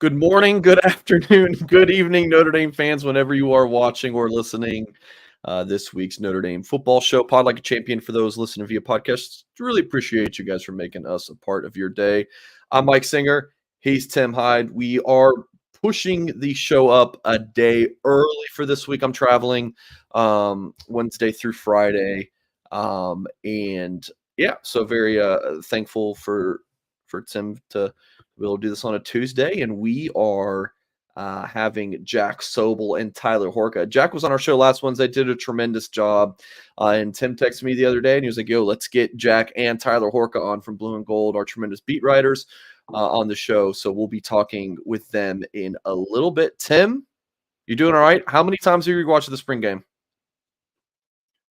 Good morning, good afternoon, good evening, Notre Dame fans, whenever you are watching or listening. This week's Notre Dame football show, Pod Like a Champion, for those listening via podcast. Really appreciate you guys for making us a part of your day. I'm Mike Singer. He's Tim Hyde. We are pushing the show up a day early for this week. I'm traveling Wednesday through Friday. And yeah, so very thankful for Tim to we'll do this on a Tuesday, and we are having Jack Soble and Tyler Horka. Jack was on our show last Wednesday, did a tremendous job. And Tim texted me the other day, and he was like, yo, let's get Jack and Tyler Horka on from Blue and Gold, our tremendous beat writers, on the show. So we'll be talking with them in a little bit. Tim, you doing all right? How many times have you watched the spring game?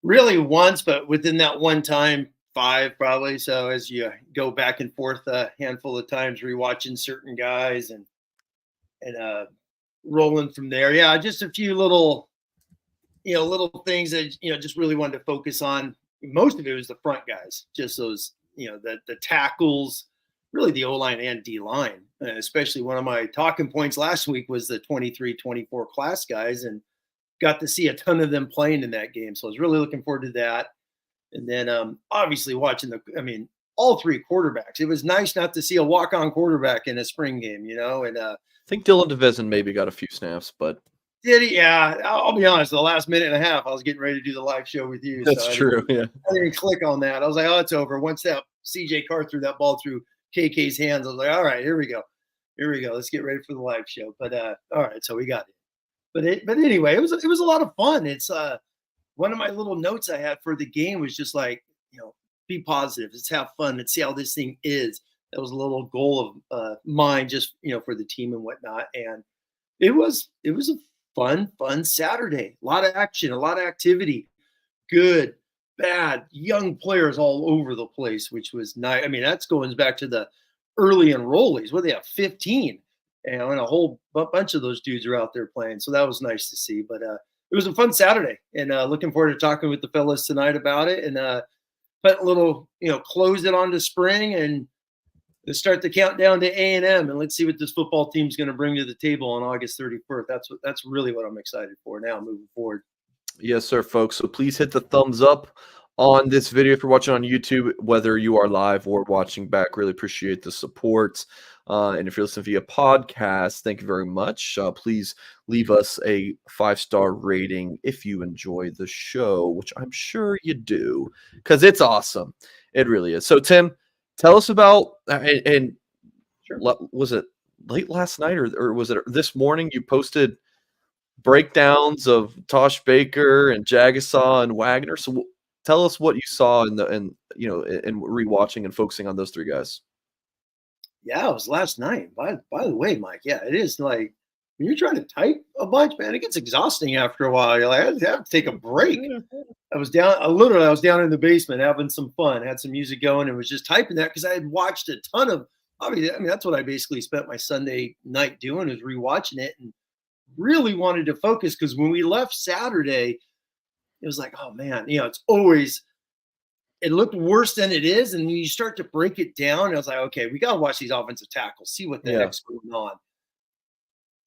Really once, but within that one time, 5 probably. So as you go back and forth a handful of times, rewatching certain guys and rolling from there. Yeah, just a few little things that just really wanted to focus on. Most of it was the front guys, just those the tackles, really the O-line and D-line. Especially one of my talking points last week was the 23-24 class guys, and got to see a ton of them playing in that game. So I was really looking forward to that. And then obviously watching all 3 quarterbacks. It was nice not to see a walk-on quarterback in a spring game, and I think Dylan DeVizin maybe got a few snaps, but did he? Yeah, I'll be honest, the last minute and a half I was getting ready to do the live show with you. That's true. I didn't click on that. I was like, oh, it's over. Once that CJ Carr threw that ball through KK's hands, I was like, all right, here we go. Let's get ready for the live show. But all right, so we got it. But anyway, it was a lot of fun. It's one of my little notes I had for the game was just like, be positive. Let's have fun. Let's see how this thing is. That was a little goal of mine, just for the team and whatnot. And it was a fun Saturday. A lot of action, a lot of activity. Good, bad, young players all over the place, which was nice. I mean, that's going back to the early enrollees. What, they have 15, and a whole bunch of those dudes are out there playing. So that was nice to see. But it was a fun Saturday, and looking forward to talking with the fellas tonight about it, and put a little, close it on to spring and start the countdown to A&M, and let's see what this football team's going to bring to the table on August 31st. That's really what I'm excited for now moving forward. Yes, sir, folks. So please hit the thumbs up on this video if you're watching on YouTube, whether you are live or watching back. Really appreciate the support. And if you're listening via podcast, thank you very much. Please leave us a 5-star rating if you enjoy the show, which I'm sure you do, because it's awesome. It really is. So, Tim, tell us about, and Sure. Was it late last night or was it this morning you posted breakdowns of Tosh Baker and Jagasaw and Wagner? So tell us what you saw in rewatching and focusing on those 3 guys. Yeah, it was last night. By the way, Mike, yeah, it is like when you're trying to type a bunch, man, it gets exhausting after a while. You're like, I have to take a break. I was down in the basement having some fun, had some music going, and was just typing that because I had watched a ton of. That's what I basically spent my Sunday night doing, is rewatching it, and really wanted to focus because when we left Saturday, it was like, oh man, it's always. It looked worse than it is, and you start to break it down. And I was like, okay, we got to watch these offensive tackles, see what the heck's going on.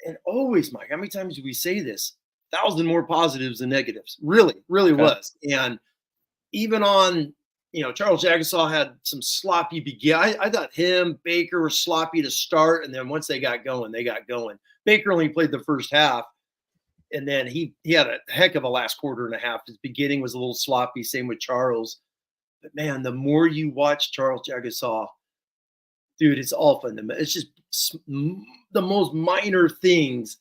And always, Mike, how many times do we say this? 1,000 more positives than negatives. Really, really was. And even on, Charles Jagasaw had some sloppy begin. I thought him, Baker were sloppy to start, and then once they got going, they got going. Baker only played the first half, and then he had a heck of a last quarter and a half. His beginning was a little sloppy. Same with Charles. But man, the more you watch Charles Jagasaw, dude, it's all fun. It's just the most minor things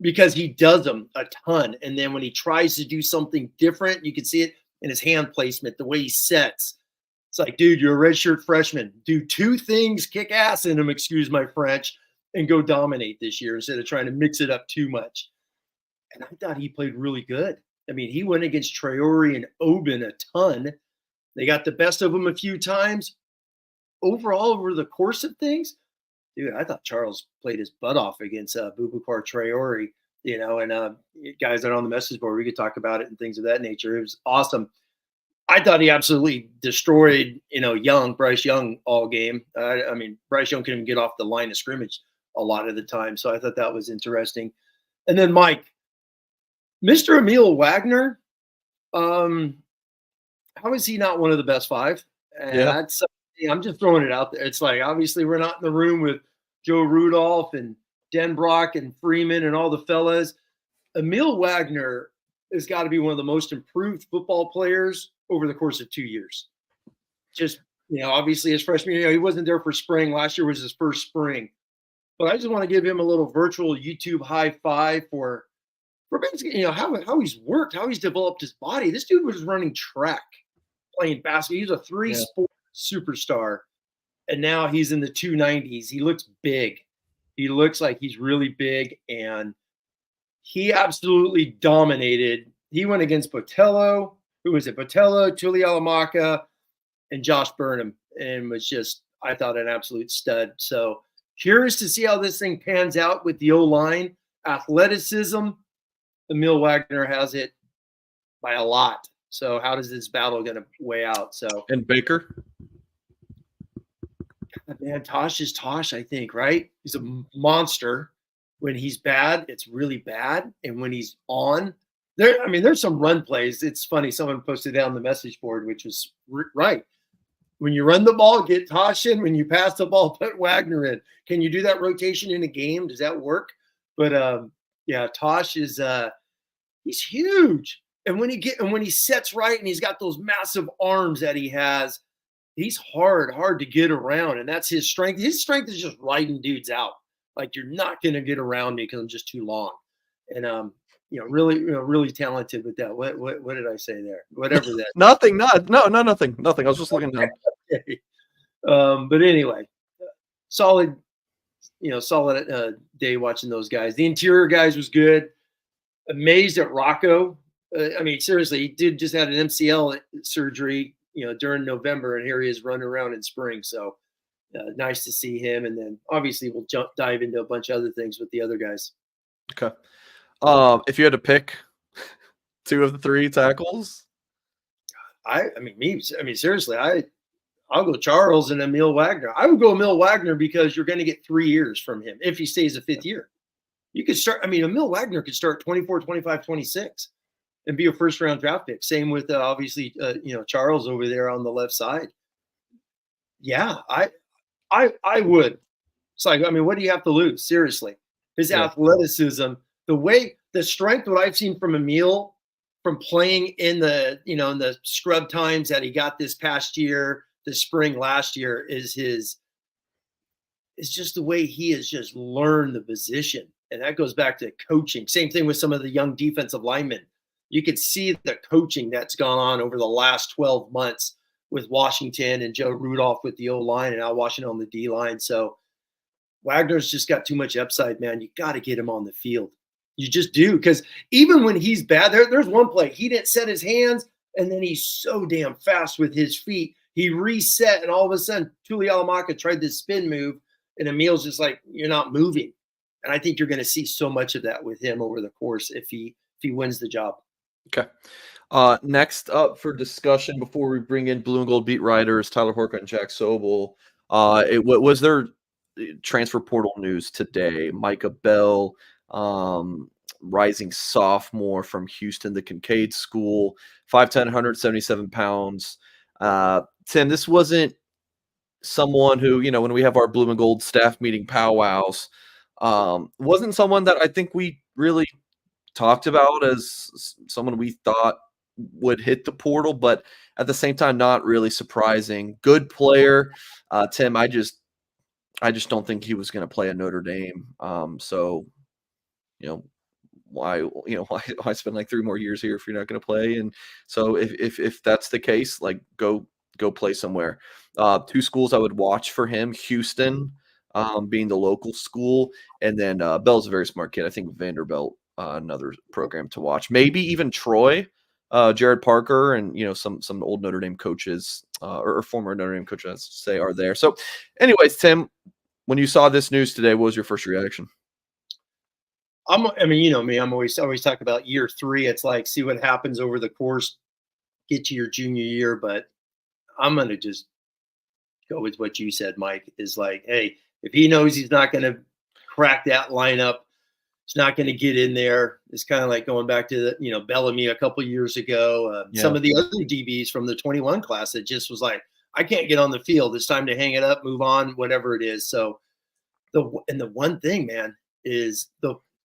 because he does them a ton. And then when he tries to do something different, you can see it in his hand placement, the way he sets. It's like, dude, you're a redshirt freshman. Do 2 things, kick ass in them, excuse my French, and go dominate this year instead of trying to mix it up too much. And I thought he played really good. I mean, he went against Traore and Oben a ton. They got the best of them a few times. Overall, over the course of things, dude, I thought Charles played his butt off against Boubacar Traore, and guys that are on the message board, we could talk about it and things of that nature. It was awesome. I thought he absolutely destroyed, Bryce Young all game. Bryce Young couldn't even get off the line of scrimmage a lot of the time. So I thought that was interesting. And then Mike, Mr. Emil Wagner, how is he not one of the best five? And Yeah. that's I'm just throwing it out there. It's like obviously we're not in the room with Joe Rudolph and Denbrock and Freeman and all the fellas. Emil Wagner has got to be one of the most improved football players over the course of 2 years. Just, obviously his freshman year, he wasn't there for spring. Last year was his first spring. But I just want to give him a little virtual YouTube high five for basically, how he's worked, how he's developed his body. This dude was running track, playing basketball. He was a three-sport superstar, and now he's in the 290s. He looks big. He looks like he's really big, and he absolutely dominated. He went against Botello. Who was it? Botello, Tulialamaka, and Josh Burnham, and was just, I thought, an absolute stud. So curious to see how this thing pans out with the O-line. Athleticism, Emil Wagner has it by a lot. So how does this battle going to weigh out? So And Baker? Man, Tosh is Tosh, I think, right? He's a monster. When he's bad, it's really bad. And when he's on, there's some run plays. It's funny. Someone posted that on the message board, which was right. When you run the ball, get Tosh in. When you pass the ball, put Wagner in. Can you do that rotation in a game? Does that work? But yeah, Tosh is he's huge. And when he sets right and he's got those massive arms that he has, he's hard to get around. And that's his strength. His strength is just riding dudes out. Like, you're not going to get around me because I'm just too long. And really talented with that. What did I say there? Whatever that. Nothing. Nothing. I was just looking down. Okay. But anyway, solid day watching those guys. The interior guys was good. Amazed at Rocco. Seriously, he did just had an MCL surgery, during November, and here he is running around in spring. So nice to see him. And then obviously we'll dive into a bunch of other things with the other guys. Okay. If you had to pick two of the three tackles, seriously, I'll go Charles and Emil Wagner. I would go Emil Wagner because you're going to get 3 years from him if he stays a fifth year. You could start. Emil Wagner could start 24, 25, 26 and be a first-round draft pick. Same with obviously Charles over there on the left side. Yeah, I would. It's like, what do you have to lose? Seriously, his athleticism, the strength, what I've seen from Emil, from playing in the in the scrub times that he got this past year, the spring last year, is just the way he has just learned the position. And that goes back to coaching. Same thing with some of the young defensive linemen. You could see the coaching that's gone on over the last 12 months with Washington and Joe Rudolph with the O-line and now Washington on the D-line. So Wagner's just got too much upside, man. You got to get him on the field. You just do, because even when he's bad, there's one play. He didn't set his hands, and then he's so damn fast with his feet. He reset, and all of a sudden, Tulialamaka tried this spin move, and Emil's just like, you're not moving. And I think you're going to see so much of that with him over the course if he wins the job. Okay. Next up for discussion before we bring in Blue and Gold beat writers Tyler Horka and Jack Soble. Was there transfer portal news today? Micah Bell, rising sophomore from Houston, the Kincaid School, 5'10", 177 pounds. Tim, this wasn't someone who, when we have our Blue and Gold staff meeting powwows, wasn't someone that I think we really talked about as someone we thought would hit the portal, but at the same time, not really surprising. Good player. Tim, I just don't think he was going to play at Notre Dame. So, why spend like 3 more years here if you're not going to play? And so if that's the case, like go play somewhere. 2 schools I would watch for him: Houston, being the local school, and then Bell's a very smart kid. I think Vanderbilt, another program to watch. Maybe even Troy, Jared Parker, and some old Notre Dame coaches or former Notre Dame coaches, let's say, are there. So, anyways, Tim, when you saw this news today, what was your first reaction? Me, I'm always talk about year 3. It's like, see what happens over the course, get to your junior year. But I'm going to just go with what you said, Mike, is like, hey, if he knows he's not going to crack that lineup. It's not going to get in there. It's kind of like going back to Bellamy a couple years ago. Some of the other DBs from the 21 class that just was like, I can't get on the field. It's time to hang it up, move on, whatever it is. So the one thing, man, is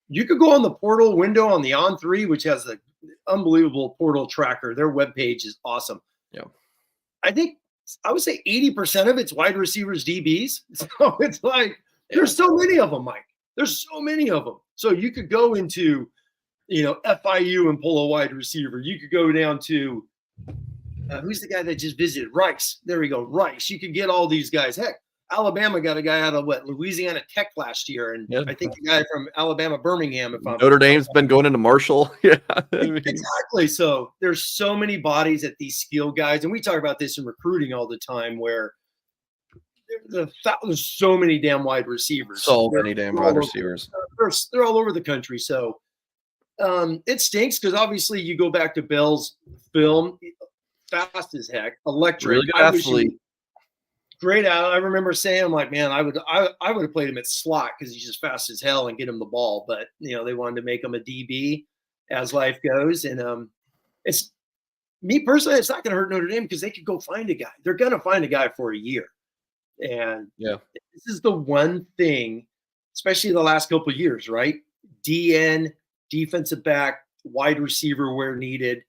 you could go on the portal window on the On3, which has the unbelievable portal tracker. Their webpage is awesome. Yeah. I would say 80% of it's wide receivers, DBs. So it's like, there's so many of them, Mike. There's so many of them. So you could go into, FIU and pull a wide receiver. You could go down to, who's the guy that just visited? Rice. There we go. Rice. You could get all these guys. Heck, Alabama got a guy out of Louisiana Tech last year. And I think a guy from Alabama, Birmingham. Notre Dame's been going into Marshall. Yeah. Exactly. So there's so many bodies at these skill guys. And we talk about this in recruiting all the time where there's so many damn wide receivers. So many damn wide receivers. They're all over the country. So it stinks because obviously you go back to Bell's film, fast as heck, electric. Really good athlete. Great out. I remember saying, I'm like, man, I would have played him at slot because he's just fast as hell and get him the ball. But they wanted to make him a DB as life goes. And it's me personally, it's not going to hurt Notre Dame because they could go find a guy. They're going to find a guy for a year. And this is the one thing, especially the last couple of years, right? DN, defensive back, wide receiver where needed.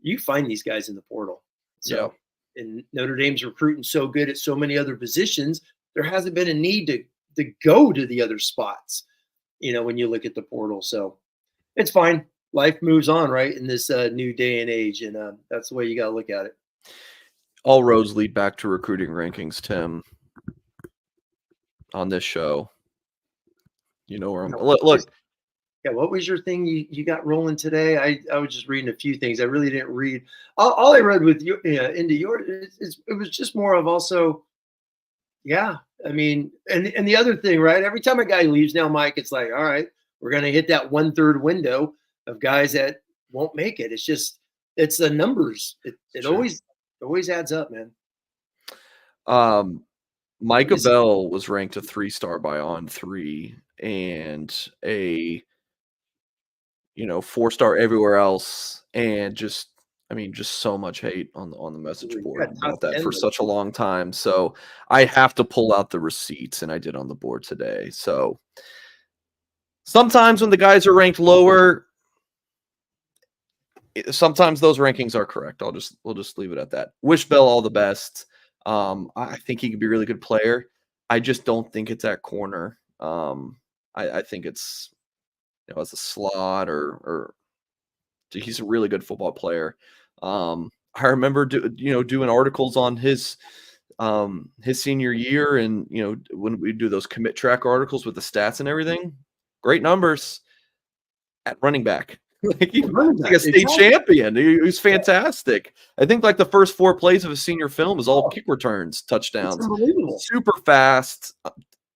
You find these guys in the portal. So, and Notre Dame's recruiting so good at so many other positions, there hasn't been a need to go to the other spots, when you look at the portal. So it's fine. Life moves on, right, in this new day and age. And that's the way you got to look at it. All roads lead back to recruiting rankings, Tim. On this show, where I'm. Look. Yeah, what was your thing you got rolling today? I was just reading a few things. I really didn't read. All I read with you into yours, it was just more of also, I mean, and the other thing, right? Every time a guy leaves now, Mike, it's like, all right, we're going to hit that 1/3 window of guys that won't make it. It's the numbers. It always adds up, man. Micah Bell was ranked a 3-star by On3 and a 4-star everywhere else, and just so much hate on the message board about that for such a long time. So I have to pull out the receipts, and I did on the board today. So sometimes when the guys are ranked lower, sometimes those rankings are correct. We'll just leave it at that. Wish Bell all the best. I think he could be a really good player. I just don't think it's at corner. I think it's as a slot or he's a really good football player. I remember doing articles on his senior year, and when we do those commit track articles with the stats and everything, great numbers at running back. Like a state champion. He was fantastic. I think like the first 4 plays of his senior film is all kick returns, touchdowns. Super fast,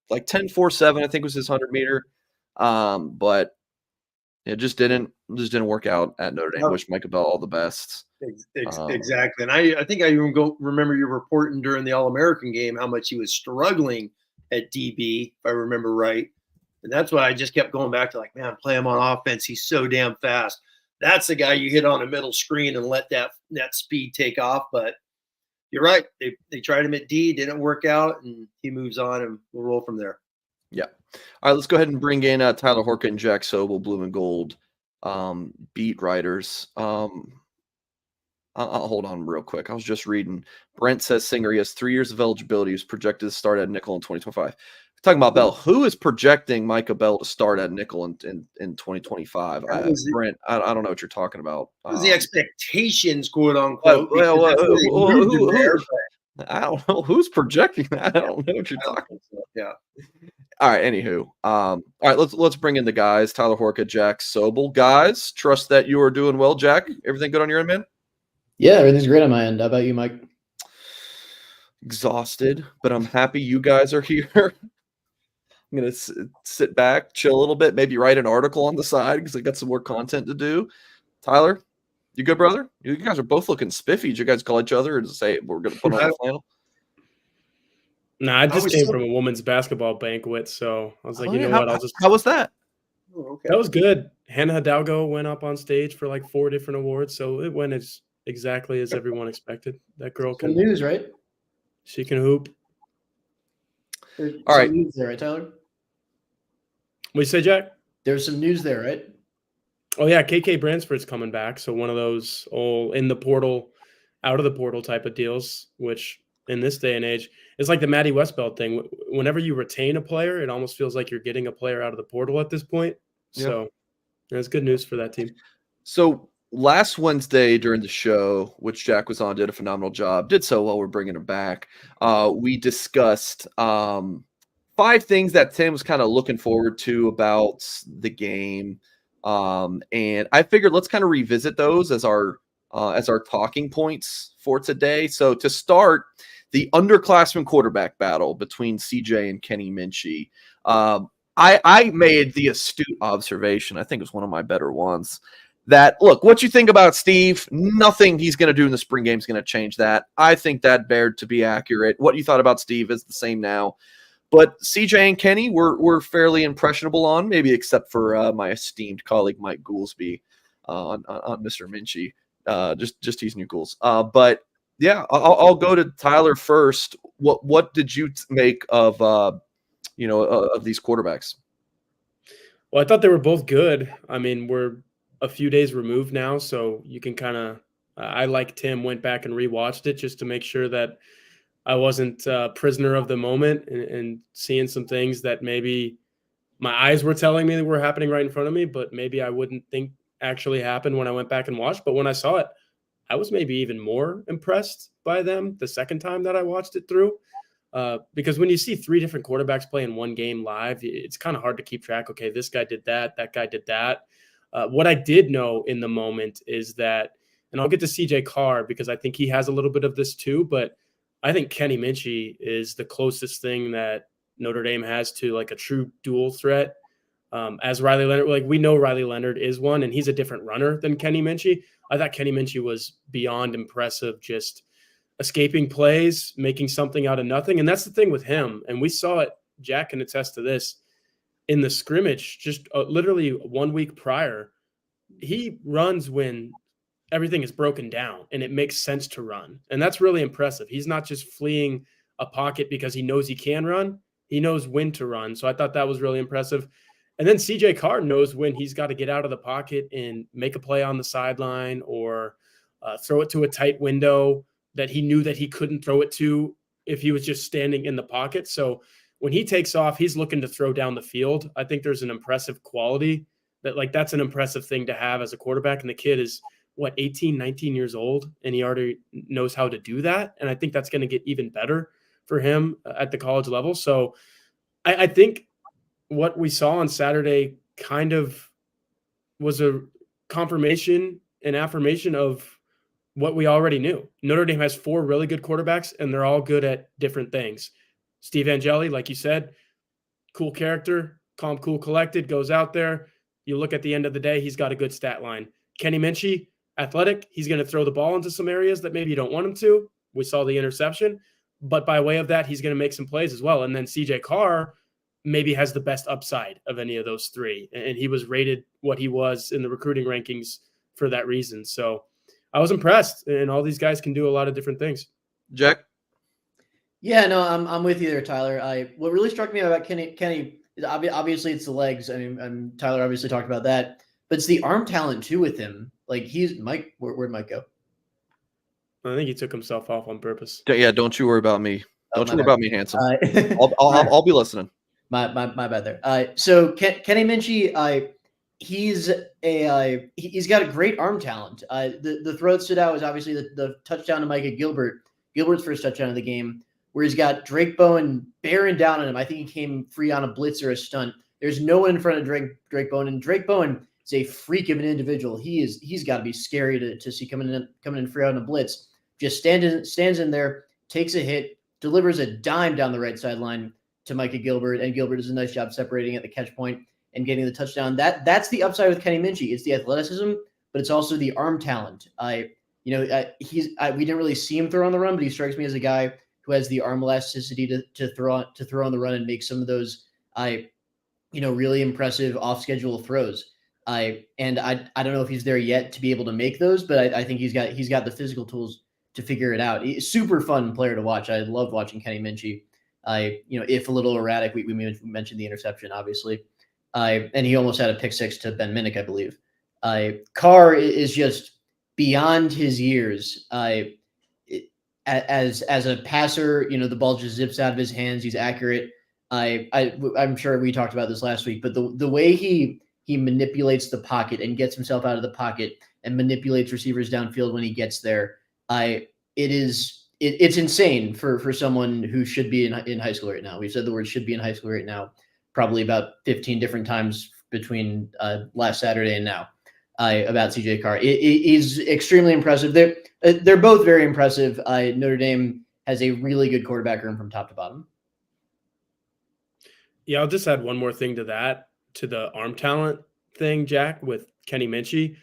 like 10.47, I think was his 100-meter. But it just didn't work out at Notre Dame. Wish Micah Bell all the best. Exactly. And I think I even remember you reporting during the All-American game how much he was struggling at DB, if I remember right. And that's why I just kept going back to like, man, play him on offense. He's so damn fast. That's the guy you hit on a middle screen and let that speed take off. But you're right. They tried him at D, didn't work out, and he moves on, and we'll roll from there. Yeah. All right, let's go ahead and bring in Tyler Horka and Jack Soble, Blue and Gold beat writers. I'll hold on real quick. I was just reading. Brent says Singer, he has 3 years of eligibility. He's projected to start at nickel in 2025. Talking about Bell, who is projecting Micah Bell to start at nickel in 2025? Brent, I don't know what you're talking about. The expectations, quote unquote. I don't know who's projecting that. I don't know what you're talking about. Yeah. All right. Anywho, all right. Let's bring in the guys. Tyler Horka, Jack Soble. Guys, trust that you are doing well. Jack, everything good on your end, man? Yeah, everything's great on my end. How about you, Mike? Exhausted, but I'm happy you guys are here. I'm going to sit back, chill a little bit, maybe write an article on the side because I got some more content to do. Tyler, you good, brother? You guys are both looking spiffy. Did you guys call each other and say we're going to put on the flannel? Nah, I just was came so- from a women's basketball banquet, so I was like, Oh, you yeah. know what? I'll just. How was that? Oh, okay. That was good. Hannah Hidalgo went up on stage for like 4 different awards, so it went as exactly as everyone expected. That girl Some can news, right? she can hoop. There's All some right. news there, right, Tyler? What you say, Jack? There's some news there, right? Oh yeah, KK Bransford's coming back. So one of those in the portal, out of the portal type of deals, which in this day and age is like the Maddie Westbeld thing. Whenever you retain a player, it almost feels like you're getting a player out of the portal at this point. So that's good news for that team. So last Wednesday during the show, which Jack was on, did a phenomenal job, did so well, we're bringing him back. We discussed 5 things that Tim was kind of looking forward to about the game. And I figured let's kind of revisit those as our talking points for today. So to start, the underclassmen quarterback battle between CJ and Kenny Minchie. I made the astute observation, I think it was one of my better ones, that, look, what you think about Steve, nothing he's going to do in the spring game is going to change that. I think that bared to be accurate. What you thought about Steve is the same now. But CJ and Kenny were fairly impressionable on, maybe except for my esteemed colleague Mike Goolsby on Mr. Minchie. Just teasing you, Ghouls. But yeah, I'll go to Tyler first. What did you make of of these quarterbacks? Well, I thought they were both good. I mean, we're a few days removed now, so you can kind of. I like Tim went back and rewatched it just to make sure that I wasn't a prisoner of the moment and seeing some things that maybe my eyes were telling me that were happening right in front of me, but maybe I wouldn't think actually happened when I went back and watched. But when I saw it, I was maybe even more impressed by them the second time that I watched it through. Because when you see 3 different quarterbacks play in one game live, it's kind of hard to keep track. Okay, this guy did that guy did that. What I did know in the moment is that, and I'll get to CJ Carr because I think he has a little bit of this too, but I think Kenny Minchie is the closest thing that Notre Dame has to like a true dual threat. As Riley Leonard, like we know Riley Leonard is one, and he's a different runner than Kenny Minchie. I thought Kenny Minchie was beyond impressive, just escaping plays, making something out of nothing. And that's the thing with him. And we saw it, Jack can attest to this, in the scrimmage, just literally 1 week prior. He runs when everything is broken down and it makes sense to run. And that's really impressive. He's not just fleeing a pocket because he knows he can run. He knows when to run. So I thought that was really impressive. And then CJ Carr knows when he's got to get out of the pocket and make a play on the sideline or throw it to a tight window that he knew that he couldn't throw it to if he was just standing in the pocket. So when he takes off, he's looking to throw down the field. I think there's an impressive quality that's an impressive thing to have as a quarterback. And the kid is 18, 19 years old, and he already knows how to do that. And I think that's going to get even better for him at the college level. So I think what we saw on Saturday kind of was a confirmation and affirmation of what we already knew. Notre Dame has 4 really good quarterbacks, and they're all good at different things. Steve Angeli, like you said, cool character, calm, cool, collected, goes out there. You look at the end of the day, he's got a good stat line. Kenny Minchie, athletic. He's going to throw the ball into some areas that maybe you don't want him to. We saw the interception. But by way of that, he's going to make some plays as well. And then CJ Carr maybe has the best upside of any of those 3. And he was rated what he was in the recruiting rankings for that reason. So I was impressed. And all these guys can do a lot of different things. Jack? Yeah, no, I'm with you there, Tyler. What really struck me about Kenny is obviously it's the legs. I mean, Tyler obviously talked about that, but it's the arm talent too with him. Like he's Mike. Where'd Mike go? I think he took himself off on purpose. Yeah, don't you worry about me. Don't you worry about me, handsome. I'll be listening. My bad there. So Kenny Minchie, he's got a great arm talent. The throw that stood out was obviously the touchdown to Micah Gilbert's first touchdown of the game, where he's got Drake Bowen bearing down on him. I think he came free on a blitz or a stunt. There's no one in front of Drake Bowen, and Drake Bowen is a freak of an individual. He's got to be scary to see coming in free on a blitz. Just stands in there, takes a hit, delivers a dime down the right sideline to Micah Gilbert, and Gilbert does a nice job separating at the catch point and getting the touchdown. That's the upside with Kenny Minchie. It's the athleticism, but it's also the arm talent. We didn't really see him throw on the run, but he strikes me as a guy who has the arm elasticity to throw on the run and make some of those really impressive off schedule throws. I don't know if he's there yet to be able to make those, but I think he's got the physical tools to figure it out. He's a super fun player to watch. I love watching Kenny Minchey. If a little erratic, we mentioned the interception, obviously. And he almost had a pick six to Ben Minnick, I believe. Carr is just beyond his years. As a passer, the ball just zips out of his hands. He's accurate. I'm sure we talked about this last week, but the way he manipulates the pocket and gets himself out of the pocket and manipulates receivers downfield when he gets there, it's insane for someone who should be in high school right now. We've said the word should be in high school right now, probably about 15 different times between last Saturday and now about CJ Carr. He's extremely impressive. They're both very impressive. Notre Dame has a really good quarterback room from top to bottom. Yeah, I'll just add one more thing to the arm talent thing, Jack, with Kenny Minchey.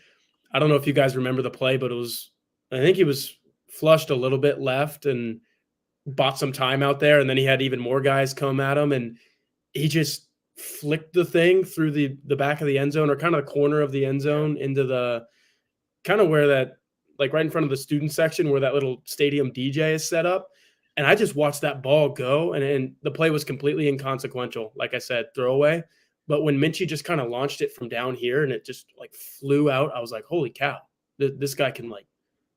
I don't know if you guys remember the play, but I think he was flushed a little bit left and bought some time out there, and then he had even more guys come at him, and he just flicked the thing through the back of the end zone, or kind of the corner of the end zone, into the kind of where that, like right in front of the student section where that little stadium DJ is set up. And I just watched that ball go, and the play was completely inconsequential. Like I said, throwaway. But when Minchey just kind of launched it from down here and it just like flew out, I was like, holy cow, this guy can,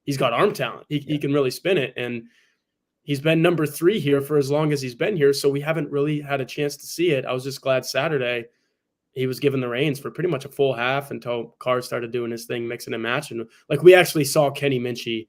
he's got arm talent. He can really spin it. And he's been number 3 here for as long as he's been here. So we haven't really had a chance to see it. I was just glad Saturday he was given the reins for pretty much a full half until Carr started doing his thing, mixing and matching. We actually saw Kenny Minchey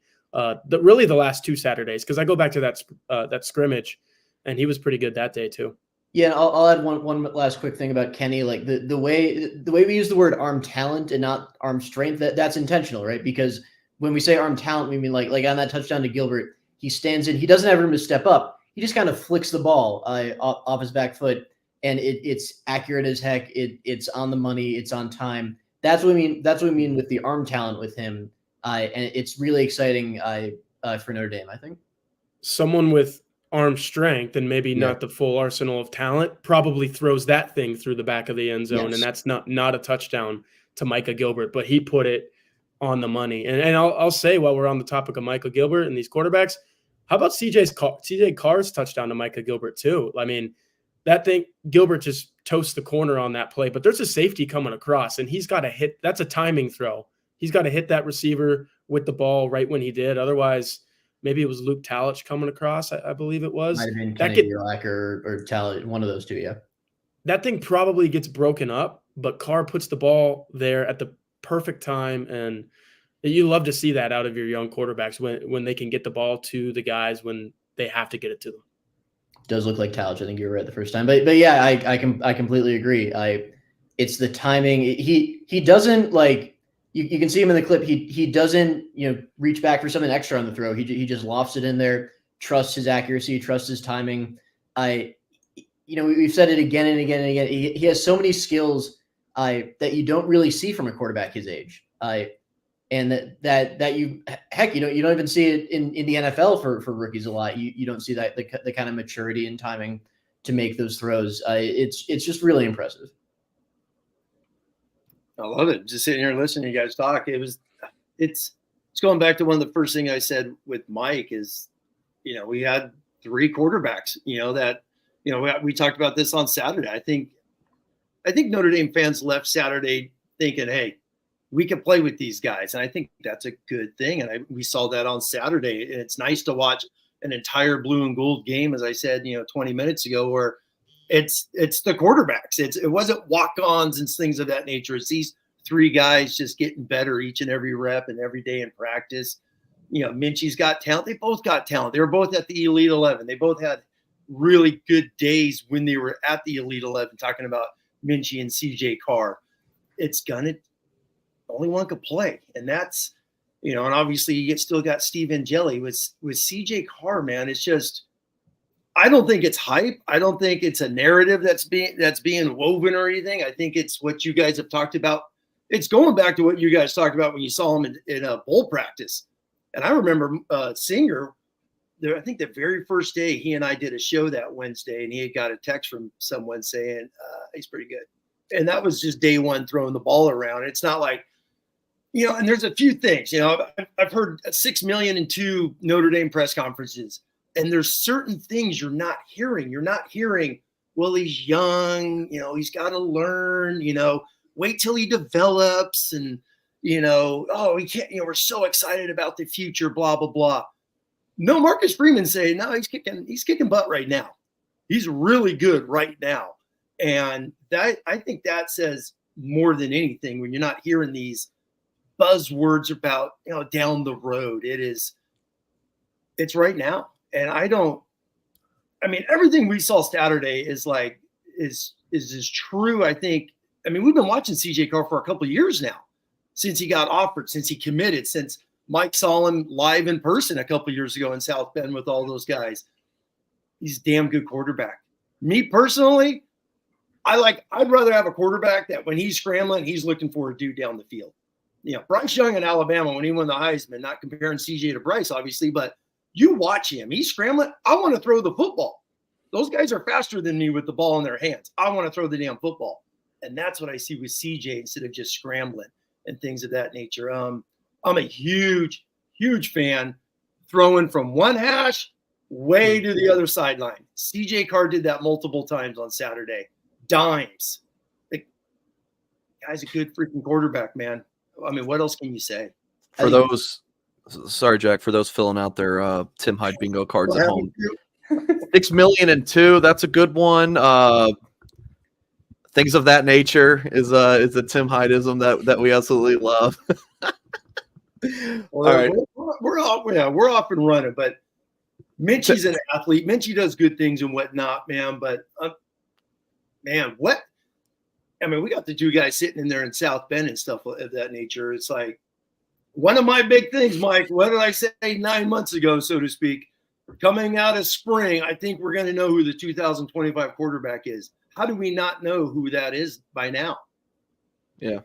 really the last 2 Saturdays, because I go back to that scrimmage, and he was pretty good that day too. Yeah, and I'll add one last quick thing about Kenny. Like the way we use the word arm talent and not arm strength, that's intentional, right? Because when we say arm talent, we mean like on that touchdown to Gilbert, he stands in, he doesn't have room to step up. He just kind of flicks the ball off his back foot, and it's accurate as heck. It's on the money. It's on time. That's what we mean. That's what we mean with the arm talent with him. And it's really exciting for Notre Dame, I think. Someone with arm strength and maybe not the full arsenal of talent probably throws that thing through the back of the end zone, and that's not a touchdown to Micah Gilbert, but he put it on the money. And I'll say, while we're on the topic of Micah Gilbert and these quarterbacks, how about CJ Carr's touchdown to Micah Gilbert too? I mean, that thing, Gilbert just toasts the corner on that play, but there's a safety coming across, and he's got to hit. That's a timing throw. He's got to hit that receiver with the ball right when he did. Otherwise, maybe it was Luke Talich coming across, I believe it was. Might have been Kenny Linebacker or Talich, one of those two, yeah. That thing probably gets broken up, but Carr puts the ball there at the perfect time, and you love to see that out of your young quarterbacks when they can get the ball to the guys when they have to get it to them. It does look like Talich. I think you were right the first time, but yeah, I completely agree. It's the timing. He doesn't like. You can see him in the clip. He doesn't reach back for something extra on the throw. He just lofts it in there. Trusts his accuracy. Trusts his timing. We've said it again and again and again. He has so many skills that you don't really see from a quarterback his age. And that you don't even see it in the NFL for rookies a lot. You don't see that the kind of maturity and timing to make those throws. It's just really impressive. I love it. Just sitting here listening to you guys talk. It's going back to one of the first things I said with Mike is, we had 3 quarterbacks, we talked about this on Saturday. I think Notre Dame fans left Saturday thinking, hey, we can play with these guys. And I think that's a good thing. And we saw that on Saturday. And it's nice to watch an entire blue and gold game, as I said, 20 minutes ago, where it's the quarterbacks. It wasn't walk-ons and things of that nature. It's these 3 guys just getting better each and every rep and every day in practice. Minchey's got talent. They both got talent. They were both at the Elite 11. They both had really good days when they were at the Elite 11, talking about Minchey and CJ Carr. Only one could play. And that's, and obviously you still got Steve Angeli with CJ Carr, man. It's just, I don't think it's hype. I don't think it's a narrative that's being woven or anything. I think it's what you guys have talked about. It's going back to what you guys talked about when you saw him in a bowl practice. And I remember Singer I think the very first day he and I did a show that Wednesday, and he had got a text from someone saying he's pretty good. And that was just day one throwing the ball around. It's not like, and there's a few things, I've heard 6 million in 2 Notre Dame press conferences, and there's certain things you're not hearing. You're not hearing, well, he's young, he's got to learn, wait till he develops, and, oh, he can't, we're so excited about the future, blah, blah, blah. No, Marcus Freeman say, no, he's kicking butt right now. He's really good right now. And that, I think that says more than anything when you're not hearing these buzzwords about, down the road. It's right now. And everything we saw Saturday is as true. I think, we've been watching CJ Carr for a couple of years now, since he got offered, since he committed, since Mike saw him live in person a couple of years ago in South Bend with all those guys. He's a damn good quarterback. Me personally, I'd rather have a quarterback that when he's scrambling, he's looking for a dude down the field. Bryce Young in Alabama, when he won the Heisman, not comparing CJ to Bryce, obviously, but you watch him. He's scrambling. I want to throw the football. Those guys are faster than me with the ball in their hands. I want to throw the damn football. And that's what I see with CJ instead of just scrambling and things of that nature. I'm a huge, huge fan throwing from one hash way to the other sideline. CJ Carr did that multiple times on Saturday. Dimes. The guy's a good freaking quarterback, man. What else can you say? For those, sorry, Jack, for those filling out their Tim Hyde bingo cards at home, 6 million and 2. That's a good one. Things of that nature is a Tim Hydeism that we absolutely love. All right, we're off and running, but Minchie's an athlete. Minchie does good things and whatnot, man. But we got the 2 guys sitting in there in South Bend and stuff of that nature. It's like one of my big things, Mike. What did I say 9 months ago, so to speak? Coming out of spring, I think we're going to know who the 2025 quarterback is. How do we not know who that is by now? Yeah,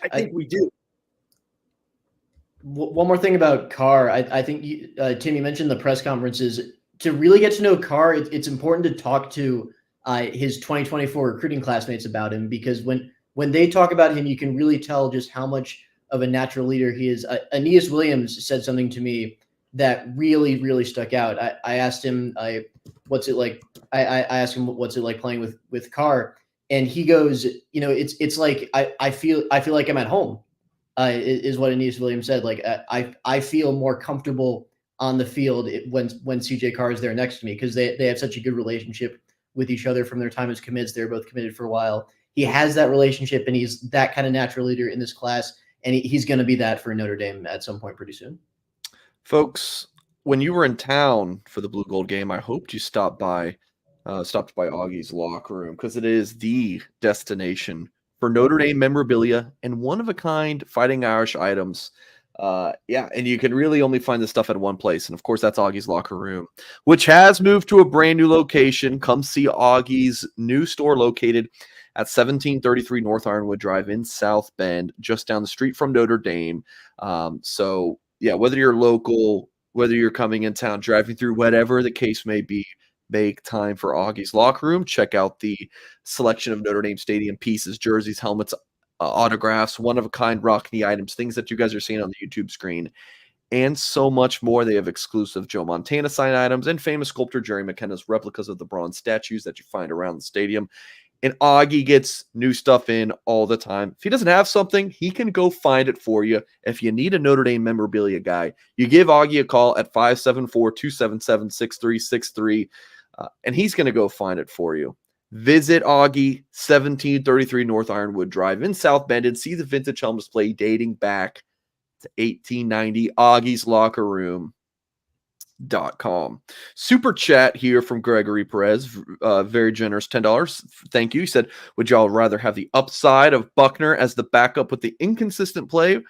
I think we do. One more thing about Carr. I think, Tim, you mentioned the press conferences. To really get to know Carr, it's important to talk to his 2024 recruiting classmates about him, because when they talk about him, you can really tell just how much of a natural leader he is. Aeneas Williams said something to me that really, really stuck out. I asked him, what's it like? I asked him, what's it like playing with Carr? And he goes, it's like, I feel like I'm at home, is what Aeneas Williams said. Like, I feel more comfortable on the field when CJ Carr is there next to me, because they have such a good relationship with each other from their time as commits. They're both committed for a while. He has that relationship, and he's that kind of natural leader in this class, and he's going to be that for Notre Dame at some point pretty soon. Folks, when you were in town for the Blue Gold game, I hoped you stopped by Augie's locker room, because it is the destination for Notre Dame memorabilia and one-of-a-kind Fighting Irish items. And you can really only find this stuff at one place, and of course that's Augie's locker room, which has moved to a brand new location. Come see Augie's new store located at 1733 North Ironwood Drive in South Bend, just down the street from Notre Dame. Whether you're local, whether you're coming in town, driving through, whatever the case may be, make time for Augie's locker room. Check out the selection of Notre Dame Stadium pieces, jerseys, helmets, autographs, one-of-a-kind Rockney items, things that you guys are seeing on the YouTube screen, and so much more. They have exclusive Joe Montana sign items and famous sculptor Jerry McKenna's replicas of the bronze statues that you find around the stadium. And Augie gets new stuff in all the time. If he doesn't have something, he can go find it for you. If you need a Notre Dame memorabilia guy, you give Augie a call at 574-277-6363, and he's going to go find it for you. Visit Augie, 1733 North Ironwood Drive in South Bend, and see the vintage helm display dating back to 1890. Augie's Locker Room. .com. Super chat here from Gregory Perez, very generous, $10. Thank you. He said, would y'all rather have the upside of Buckner as the backup with the inconsistent play,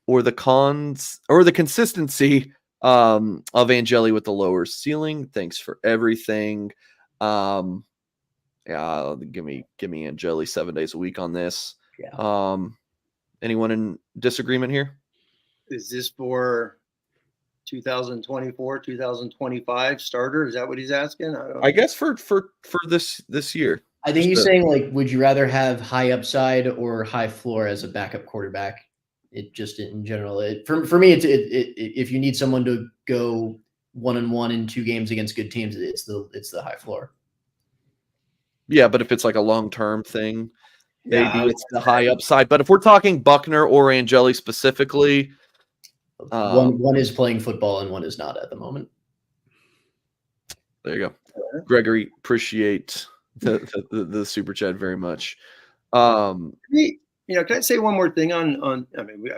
or the consistency of Angeli with the lower ceiling? Thanks for everything. Give me Angeli 7 days a week on this. Yeah. Anyone in disagreement here? Is this for 2024, 2025 starter? Is that what he's asking? I don't know. I guess for this year. I think he's saying, like, would you rather have high upside or high floor as a backup quarterback? It just in general, for me, if you need someone to go 1-1 in 2 games against good teams, it's the high floor. Yeah, but if it's like a long-term thing, maybe Yeah, it's the high upside. But if we're talking Buckner or Angeli specifically, one is playing football and one is not at the moment. There you go, Gregory. Appreciate the super chat very much. Can I say one more thing on? I mean,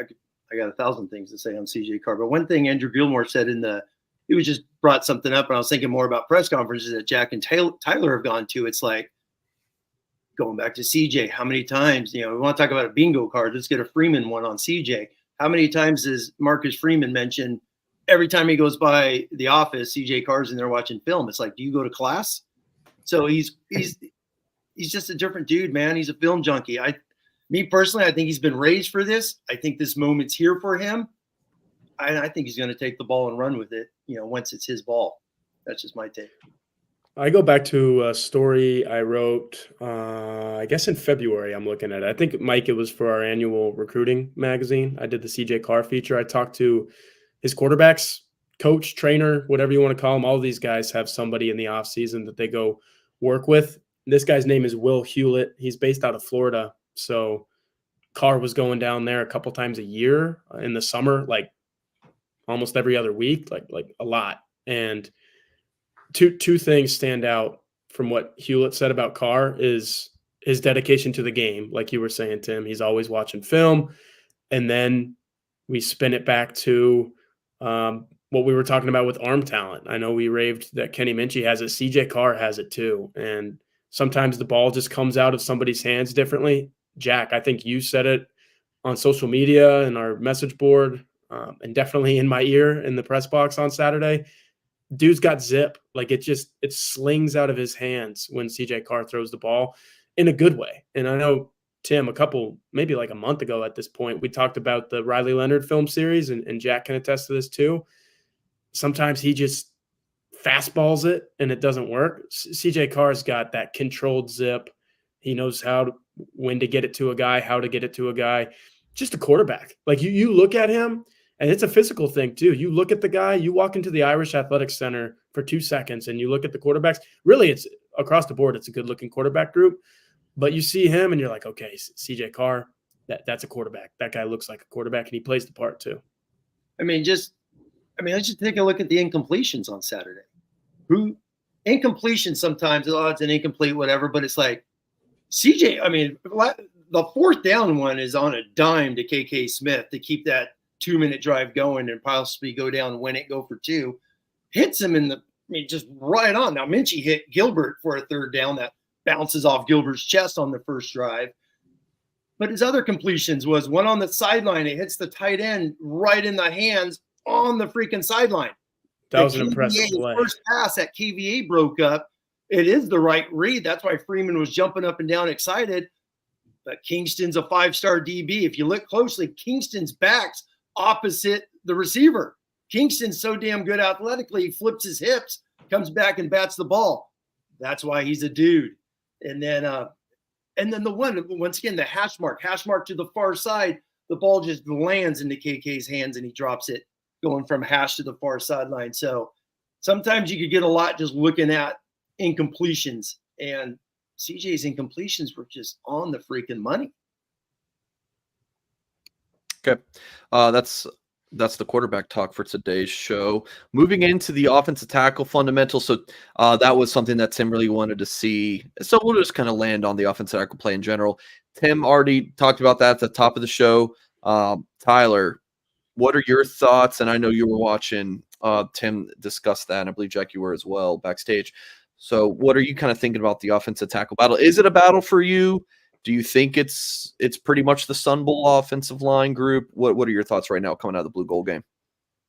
I got 1,000 things to say on CJ Carr, but one thing Andrew Gilmore said he was just brought something up, and I was thinking more about press conferences that Jack and Tyler have gone to. It's like going back to CJ. How many times, we want to talk about a bingo card? Let's get a Freeman one on CJ. How many times does Marcus Freeman mention every time he goes by the office, CJ Carr's in there watching film? It's like, do you go to class? So he's just a different dude, man. He's a film junkie. Me personally, I think he's been raised for this. I think this moment's here for him. I think he's going to take the ball and run with it, once it's his ball. That's just my take. I go back to a story I wrote, I guess in February. I'm looking at it. I think, Mike, it was for our annual recruiting magazine. I did the CJ Carr feature. I talked to his quarterbacks, coach, trainer, whatever you want to call them. All of these guys have somebody in the offseason that they go work with. This guy's name is Will Hewlett. He's based out of Florida. So Carr was going down there a couple times a year in the summer, like almost every other week, like a lot. And two things stand out from what Hewlett said about Carr is his dedication to the game. Like you were saying, Tim, he's always watching film. And then we spin it back to what we were talking about with arm talent. I know we raved that Kenny Minchie has it. CJ Carr has it too. And sometimes the ball just comes out of somebody's hands differently. Jack, I think you said it on social media and our message board, and definitely in my ear in the press box on Saturday. Dude's got zip. Like it slings out of his hands when CJ Carr throws the ball in a good way. And I know, Tim, maybe like a month ago at this point, we talked about the Riley Leonard film series, and Jack can attest to this too. Sometimes he just fastballs it and it doesn't work. CJ Carr's got that controlled zip. He knows when to get it to a guy, how to get it to a guy. Just a quarterback. Like you look at him, and it's a physical thing too. You look at the guy, you walk into the Irish Athletics Center for 2 seconds and you look at the quarterbacks. Really, it's across the board. It's a good looking quarterback group, but you see him and you're like, okay, CJ Carr, that's a quarterback. That guy looks like a quarterback and he plays the part too. Let's just take a look at the incompletions on Saturday. Incompletion sometimes, it's an incomplete, whatever, but it's like CJ, the 4th down one is on a dime to KK Smith to keep that 2-minute drive going and possibly go down, win it, go for 2. Hits him just right on. Now, Minchie hit Gilbert for a 3rd down that bounces off Gilbert's chest on the first drive. But his other completions was one on the sideline. It hits the tight end right in the hands on the freaking sideline. That was an impressive play. First pass that KVA broke up. It is the right read. That's why Freeman was jumping up and down excited. But Kingston's a 5-star DB. If you look closely, Kingston's back's opposite the receiver. Kingston's so damn good athletically, he flips his hips, comes back and bats the ball. That's why he's a dude. And then the once again, the hash mark to the far side, the ball just lands into KK's hands and he drops it going from hash to the far sideline. So sometimes you could get a lot just looking at incompletions, and CJ's incompletions were just on the freaking money. Okay. That's the quarterback talk for today's show. Moving into the offensive tackle fundamentals. So that was something that Tim really wanted to see. So we'll just kind of land on the offensive tackle play in general. Tim already talked about that at the top of the show. Tyler, what are your thoughts? And I know you were watching Tim discuss that, and I believe, Jack, you were as well backstage. So what are you kind of thinking about the offensive tackle battle? Is it a battle for you? Do you think it's pretty much the Sun Bowl offensive line group? What are your thoughts right now coming out of the Blue Gold game?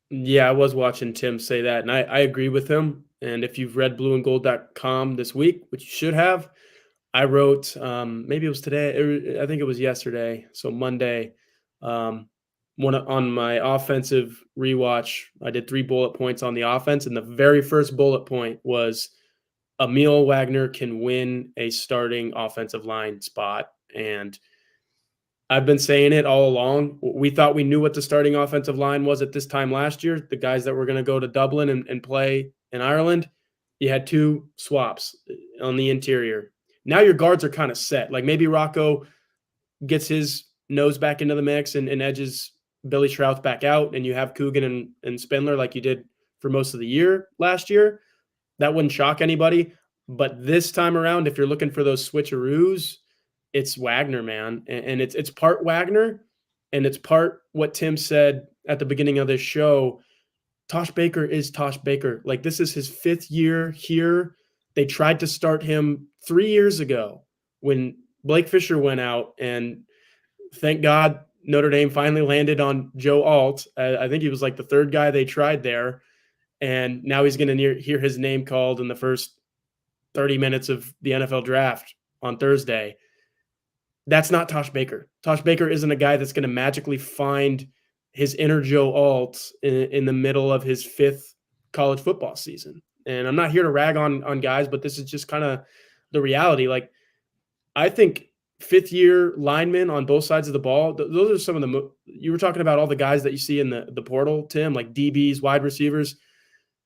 Yeah, I was watching Tim say that, and I agree with him. And if you've read blueandgold.com this week, which you should have, I wrote, maybe it was today, I think it was yesterday, so Monday, on my offensive rewatch, I did 3 bullet points on the offense, and the very first bullet point was Emil Wagner can win a starting offensive line spot. And I've been saying it all along. We thought we knew what the starting offensive line was at this time last year. The guys that were going to go to Dublin and play in Ireland, you had 2 swaps on the interior. Now your guards are kind of set. Like maybe Rocco gets his nose back into the mix and edges Billy Schrouth back out, and you have Coogan and Spindler like you did for most of the year last year. That wouldn't shock anybody. But this time around, if you're looking for those switcheroos, it's Wagner, man. And it's part Wagner, and it's part what Tim said at the beginning of this show. Tosh Baker is Tosh Baker. Like, this is his 5th year here. They tried to start him 3 years ago when Blake Fisher went out, and thank God Notre Dame finally landed on Joe Alt. I think he was like the 3rd guy they tried there, and now he's going to hear his name called in the first 30 minutes of the NFL draft on Thursday. That's not Tosh Baker. Tosh Baker isn't a guy that's going to magically find his inner Joe Alt in the middle of his 5th college football season. And I'm not here to rag on guys, but this is just kind of the reality. Like, I think 5th-year linemen on both sides of the ball, those are some of the you were talking about all the guys that you see in the portal, Tim, like DBs, wide receivers.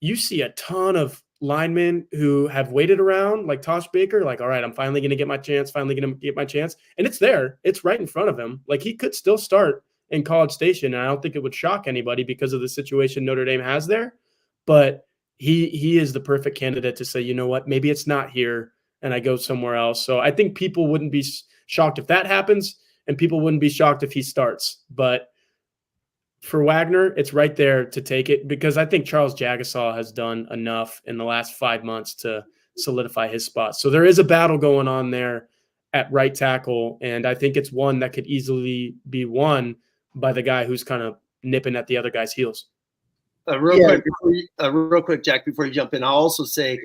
You see a ton of linemen who have waited around, like Tosh Baker, like, all right, I'm finally going to get my chance, And it's there. It's right in front of him. Like, he could still start in College Station, and I don't think it would shock anybody because of the situation Notre Dame has there. But he is the perfect candidate to say, you know what, maybe it's not here and I go somewhere else. So I think people wouldn't be shocked if that happens, and people wouldn't be shocked if he starts. But for Wagner, it's right there to take it, because I think Charles Jagasaw has done enough in the last 5 months to solidify his spot. So there is a battle going on there at right tackle, and I think it's one that could easily be won by the guy who's kind of nipping at the other guy's heels. Real quick, Jack, before you jump in, I'll also say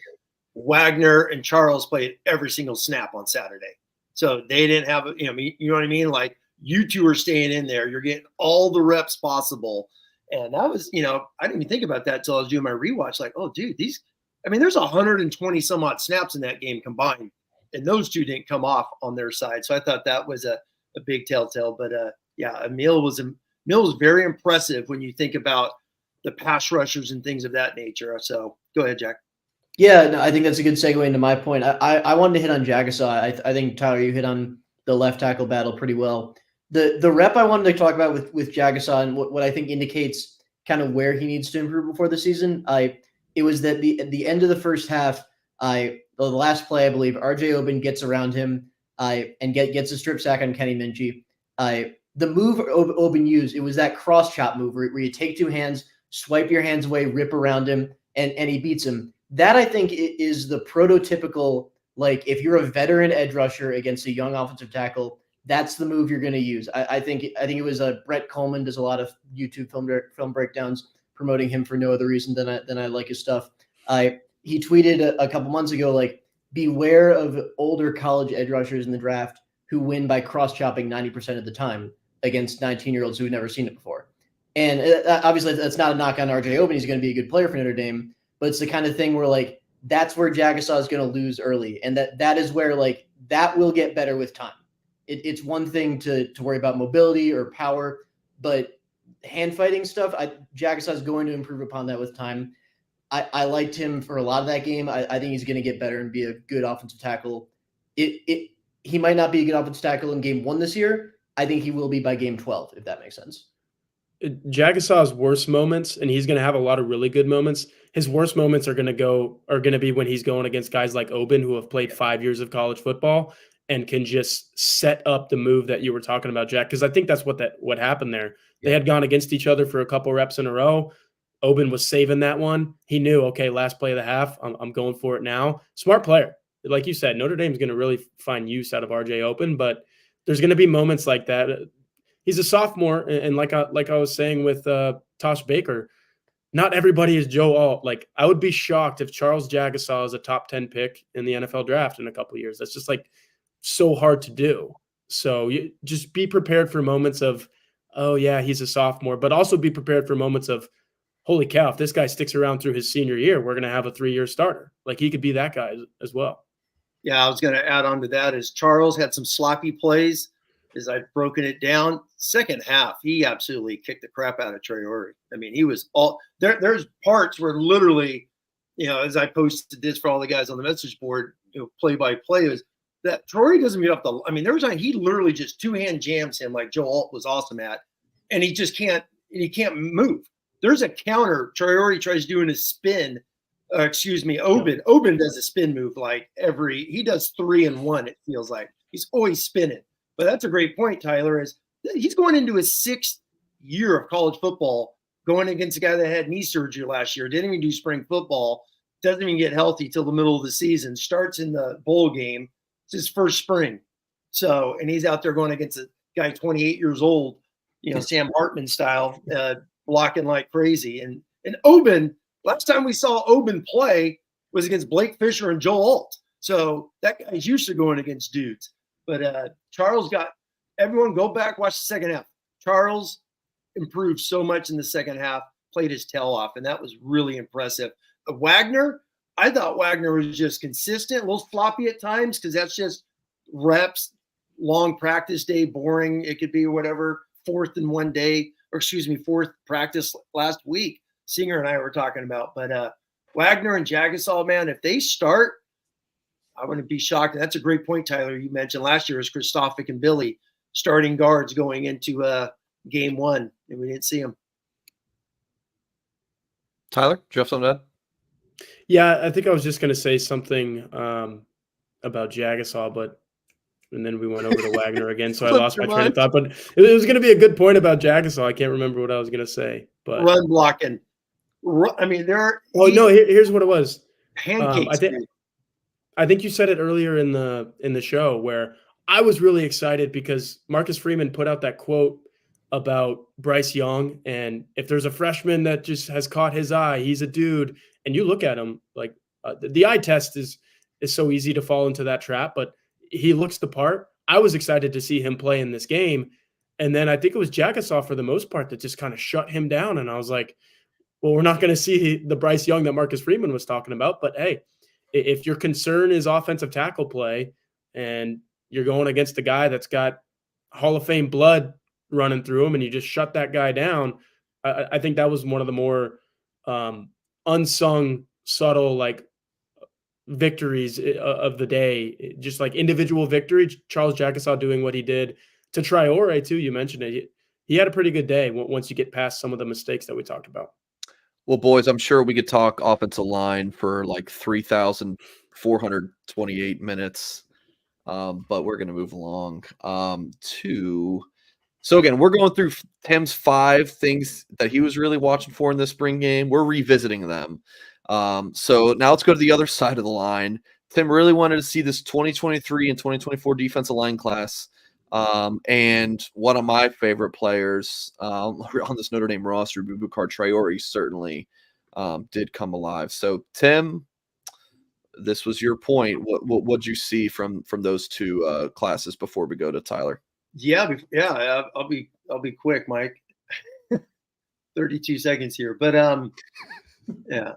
Wagner and Charles played every single snap on Saturday. So they didn't have, you know what I mean? Like, you two are staying in there. You're getting all the reps possible. And that was, I didn't even think about that until I was doing my rewatch. Like, oh, dude, there's 120 some odd snaps in that game combined. And those two didn't come off on their side. So I thought that was a big telltale. But Emil was very impressive when you think about the pass rushers and things of that nature. So go ahead, Jack. Yeah, no, I think that's a good segue into my point. I wanted to hit on Jagasaw. I think, Tyler, you hit on the left tackle battle pretty well. The rep I wanted to talk about with Jagasaw and what I think indicates kind of where he needs to improve before the season, it was that at the end of the first half, the last play, I believe, RJ Oben gets around him and gets a strip sack on Kenny Minchie. The move Oben used, it was that cross chop move where you take 2 hands, swipe your hands away, rip around him, and he beats him. That, I think, is the prototypical, like, if you're a veteran edge rusher against a young offensive tackle, that's the move you're going to use. I think it was Brett Coleman does a lot of YouTube film breakdowns promoting him for no other reason than I like his stuff. He tweeted a couple months ago, like, beware of older college edge rushers in the draft who win by cross-chopping 90% of the time against 19-year-olds who've never seen it before. And obviously that's not a knock on RJ Oben. He's going to be a good player for Notre Dame, but it's the kind of thing where, like, that's where Jagasaw is going to lose early. And that is where, like, that will get better with time. It's one thing to worry about mobility or power, but hand fighting stuff, Jagasaw is going to improve upon that with time. I liked him for a lot of that game. I think he's going to get better and be a good offensive tackle. He might not be a good offensive tackle in game 1 this year. I think he will be by game 12, if that makes sense. Jagasaw's worst moments, and he's going to have a lot of really good moments. His worst moments are going to be when he's going against guys like Oben, who have played 5 years of college football and can just set up the move that you were talking about, Jack. Because I think that's what happened there. They had gone against each other for a couple reps in a row. Oben was saving that one. He knew, okay, last play of the half, I'm going for it now. Smart player. Like you said, Notre Dame's going to really find use out of RJ Oben, but there's going to be moments like that. He's a sophomore, and like I was saying with Tosh Baker, not everybody is Joe Alt. Like, I would be shocked if Charles Jagasaw is a top 10 pick in the NFL draft in a couple of years. That's just, like, so hard to do. So you just be prepared for moments of oh yeah, he's a sophomore, but also be prepared for moments of, holy cow, if this guy sticks around through his senior year, we're going to have a 3-year starter. Like he could be that guy as well. Yeah, I was going to add on to that is Charles had some sloppy plays as I've broken it down. Second half, he absolutely kicked the crap out of Traore. I mean, he was all there. There's parts where literally, as I posted this for all the guys on the message board, play by play is that Traore doesn't get up the. I mean, there was a time he literally just 2-hand jams him like Joe Alt was awesome at, and he just can't. He can't move. There's a counter. Traore tries doing a spin. Oben. Oben does a spin move like he does 3 and 1. It feels like he's always spinning. But that's a great point, Tyler. Is he's going into his 6th year of college football, going against a guy that had knee surgery last year, didn't even do spring football, doesn't even get healthy till the middle of the season, starts in the bowl game. It's his first spring. So, and he's out there going against a guy 28 years old, Sam Hartman style, blocking like crazy. And Oben, last time we saw Oben play was against Blake Fisher and Joe Alt. So that guy's used to going against dudes. But Charles everyone go back, watch the second half. Charles improved so much in the second half, played his tail off, and that was really impressive. Wagner, I thought Wagner was just consistent, a little floppy at times because that's just reps, long practice day, boring. It could be whatever, fourth practice last week. Singer and I were talking about. But Wagner and Jagasol, man, if they start, I wouldn't be shocked. And that's a great point, Tyler. You mentioned last year was Kristofik and Billy starting guards going into game 1, and we didn't see them. Tyler, do you have something to add? Yeah, I think I was just going to say something about Jagasol, and then we went over to Wagner again, so I lost my train of thought. But it was going to be a good point about Jagasol. I can't remember what I was going to say. But run blocking. I mean, here's what it was. Pancakes. I think you said it earlier in the show where I was really excited because Marcus Freeman put out that quote about Bryce Young, and if there's a freshman that just has caught his eye, he's a dude. And you look at him like the eye test is so easy to fall into that trap, but he looks the part. I was excited to see him play in this game, and then I think it was Jagasol for the most part that just kind of shut him down. And I was like, well, we're not going to see the Bryce Young that Marcus Freeman was talking about, but hey, if your concern is offensive tackle play and you're going against a guy that's got Hall of Fame blood running through him and you just shut that guy down, I think that was one of the more unsung, subtle, like victories of the day, just like individual victory. Charles Jagasol doing what he did to Traore too. You mentioned it. He had a pretty good day once you get past some of the mistakes that we talked about. Well, boys, I'm sure we could talk offensive line for like 3,428 minutes, but we're going to move along So again, we're going through Tim's 5 things that he was really watching for in this spring game. We're revisiting them. So now let's go to the other side of the line. Tim really wanted to see this 2023 and 2024 defensive line class. And one of my favorite players on this Notre Dame roster, Boubacar Traore, certainly did come alive. So, Tim, this was your point. What'd you see from those 2 classes before we go to Tyler? Yeah, I'll be quick, Mike. 32 seconds here, but yeah,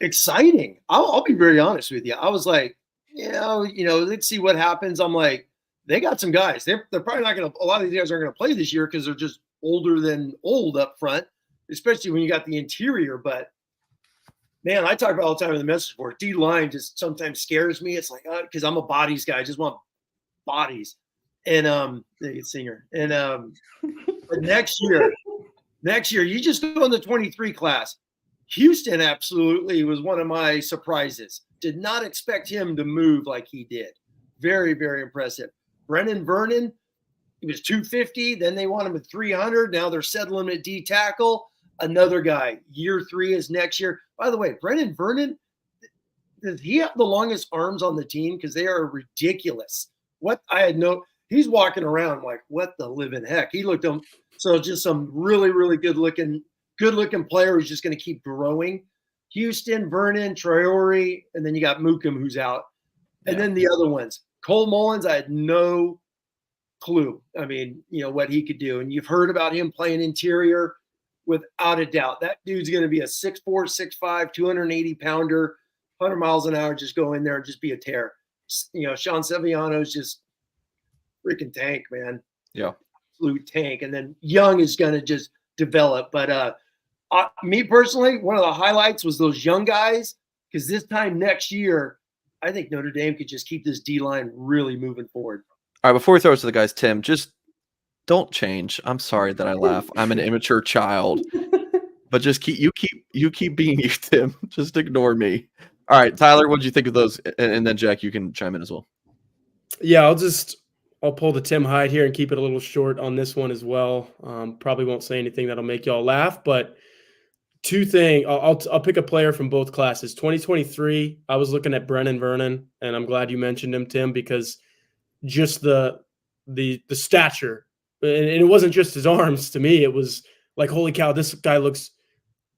exciting. I'll be very honest with you. I was like, let's see what happens. I'm like, they got some guys. They're probably not going to. A lot of these guys aren't going to play this year because they're just older than old up front, especially when you got the interior. But man, I talk about all the time in the message board. D line just sometimes scares me. It's like because I'm a bodies guy. I just want bodies. And the singer. And but next year, you just go in the 23 class. Houston absolutely was one of my surprises. Did not expect him to move like he did. Very, very impressive. Brennan Vernon, he was 250. Then they want him at 300. Now they're settling him at D tackle. Another guy. Year 3 is next year. By the way, Brennan Vernon, does he have the longest arms on the team? Because they are ridiculous. He's walking around like, what the living heck? He looked him. So just some really, really good looking player who's just going to keep growing. Houston, Vernon, Traore, and then you got Mookum who's out. And then the other ones. Cole Mullins, I had no clue. I mean, what he could do. And you've heard about him playing interior without a doubt. That dude's going to be a 6'4", 6'5", 280-pounder, 100 miles an hour, just go in there and just be a tear. Sean Sevillano's just freaking tank, man. Yeah. Absolute tank. And then Young is going to just develop. But me personally, one of the highlights was those young guys, because this time next year, I think Notre Dame could just keep this D-line really moving forward. All right, before we throw it to the guys, Tim, just don't change. I'm sorry that I laugh. I'm an immature child. But just keep being you, Tim. Just ignore me. All right, Tyler, what did you think of those? And then Jack, you can chime in as well. Yeah, I'll pull the Tim Hyde here and keep it a little short on this one as well. Probably won't say anything that'll make y'all laugh, but two things. I'll pick a player from both classes. 2023, I was looking at Brennan Vernon, and I'm glad you mentioned him, Tim, because just the stature, and it wasn't just his arms. To me, it was like, holy cow, this guy looks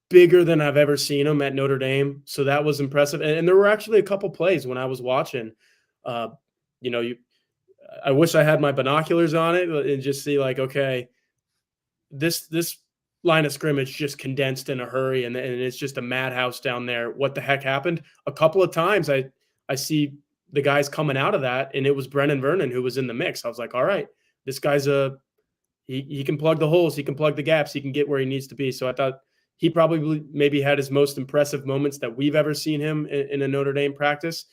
bigger than I've ever seen him at Notre Dame. So that was impressive. And there were actually a couple plays when I was watching. I wish I had my binoculars on it and just see like, okay, this line of scrimmage just condensed in a hurry, and it's just a madhouse down there. What the heck happened? A couple of times I see the guys coming out of that, and it was Brennan Vernon who was in the mix. I was like, all right, this guy's he can plug the holes, he can plug the gaps, he can get where he needs to be. So I thought he probably maybe had his most impressive moments that we've ever seen him in a Notre Dame practice.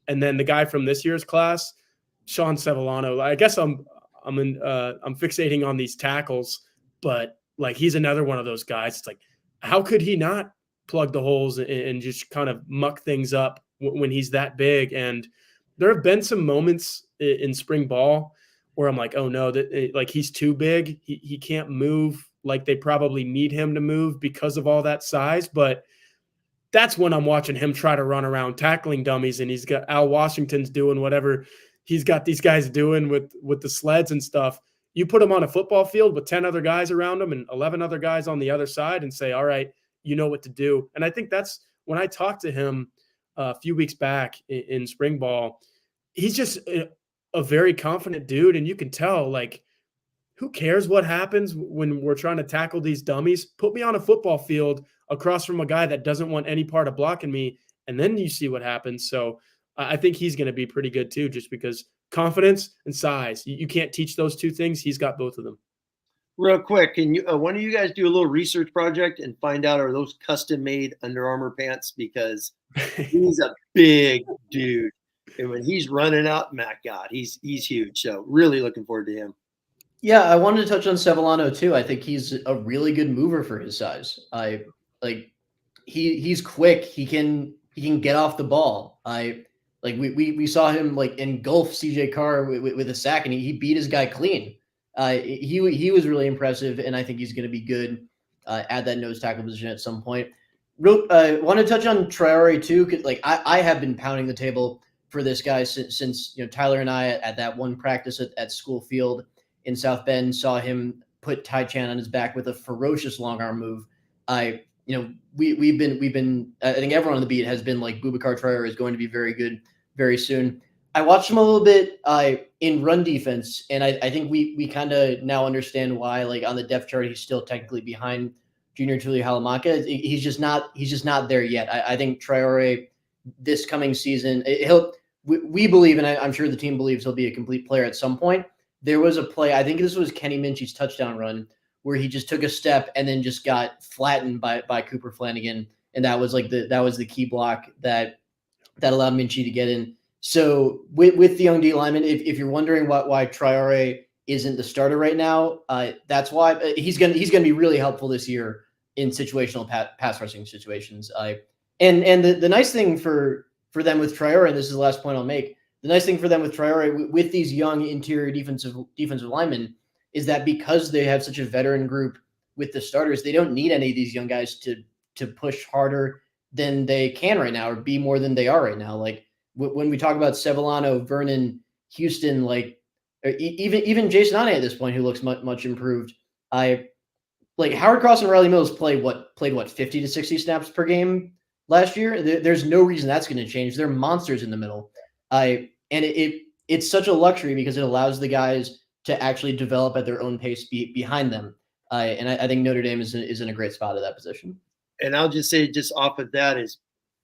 And then the guy from this year's class, Sean Sevillano, I guess I'm fixating on these tackles, but like he's another one of those guys. It's like, how could he not plug the holes and just kind of muck things up when he's that big? And there have been some moments in spring ball where I'm like, oh no, like he's too big. He can't move like they probably need him to move because of all that size. But that's when I'm watching him try to run around tackling dummies, and he's got Al Washington's doing whatever he's got these guys doing with the sleds and stuff. You put him on a football field with 10 other guys around him and 11 other guys on the other side and say, all right, you know what to do. And I think that's when I talked to him a few weeks back in spring ball, he's just a very confident dude. And you can tell, like, who cares what happens when we're trying to tackle these dummies? Put me on a football field across from a guy that doesn't want any part of blocking me, and then you see what happens. So I think he's going to be pretty good too, just because confidence and size. You can't teach those two things. He's got both of them. Real quick, can you one of you guys do a little research project and find out, are those custom-made Under Armour pants? Because he's a big dude, and when he's running out, my God, he's huge. So really looking forward to him. Yeah, I wanted to touch on Sevillano too. I think he's a really good mover for his size. He's quick. He can get off the ball. We saw him like engulf CJ Carr with a sack, and he beat his guy clean. He was really impressive, and I think he's going to be good at that nose tackle position at some point. Want to touch on Traore too, because like I have been pounding the table for this guy since Tyler and I at that one practice at School Field in South Bend saw him put Tai Chan on his back with a ferocious long arm move. We've been I think everyone on the beat has been like Boubacar Traore is going to be very good very soon. I watched him a little bit in run defense, and I think we kind of now understand why, like on the depth chart, he's still technically behind Junior Tuli Halamaka. He's just not there yet. I think Traore this coming season, we believe, and I'm sure the team believes he'll be a complete player at some point. There was a play, I think this was Kenny Minchie's touchdown run, where he just took a step and then just got flattened by Cooper Flanagan, and that was the key block that allowed Minchie to get in. So with the young D lineman, if you're wondering why Traore isn't the starter right now, that's why he's gonna be really helpful this year in situational pass rushing situations. And the nice thing for them with Traore, and this is the last point I'll make, the nice thing for them with Traore with these young interior defensive linemen is that because they have such a veteran group with the starters, they don't need any of these young guys to push harder than they can right now or be more than they are right now. Like when we talk about Sevillano, Vernon, Houston, like even Jason Ane at this point, who looks much improved. Howard Cross and Riley Mills played 50 to 60 snaps per game last year. There's no reason that's going to change. They're monsters in the middle. And it's such a luxury because it allows the guys to actually develop at their own pace behind them. And I think Notre Dame is in a great spot at that position. And I'll just say, just off of that, is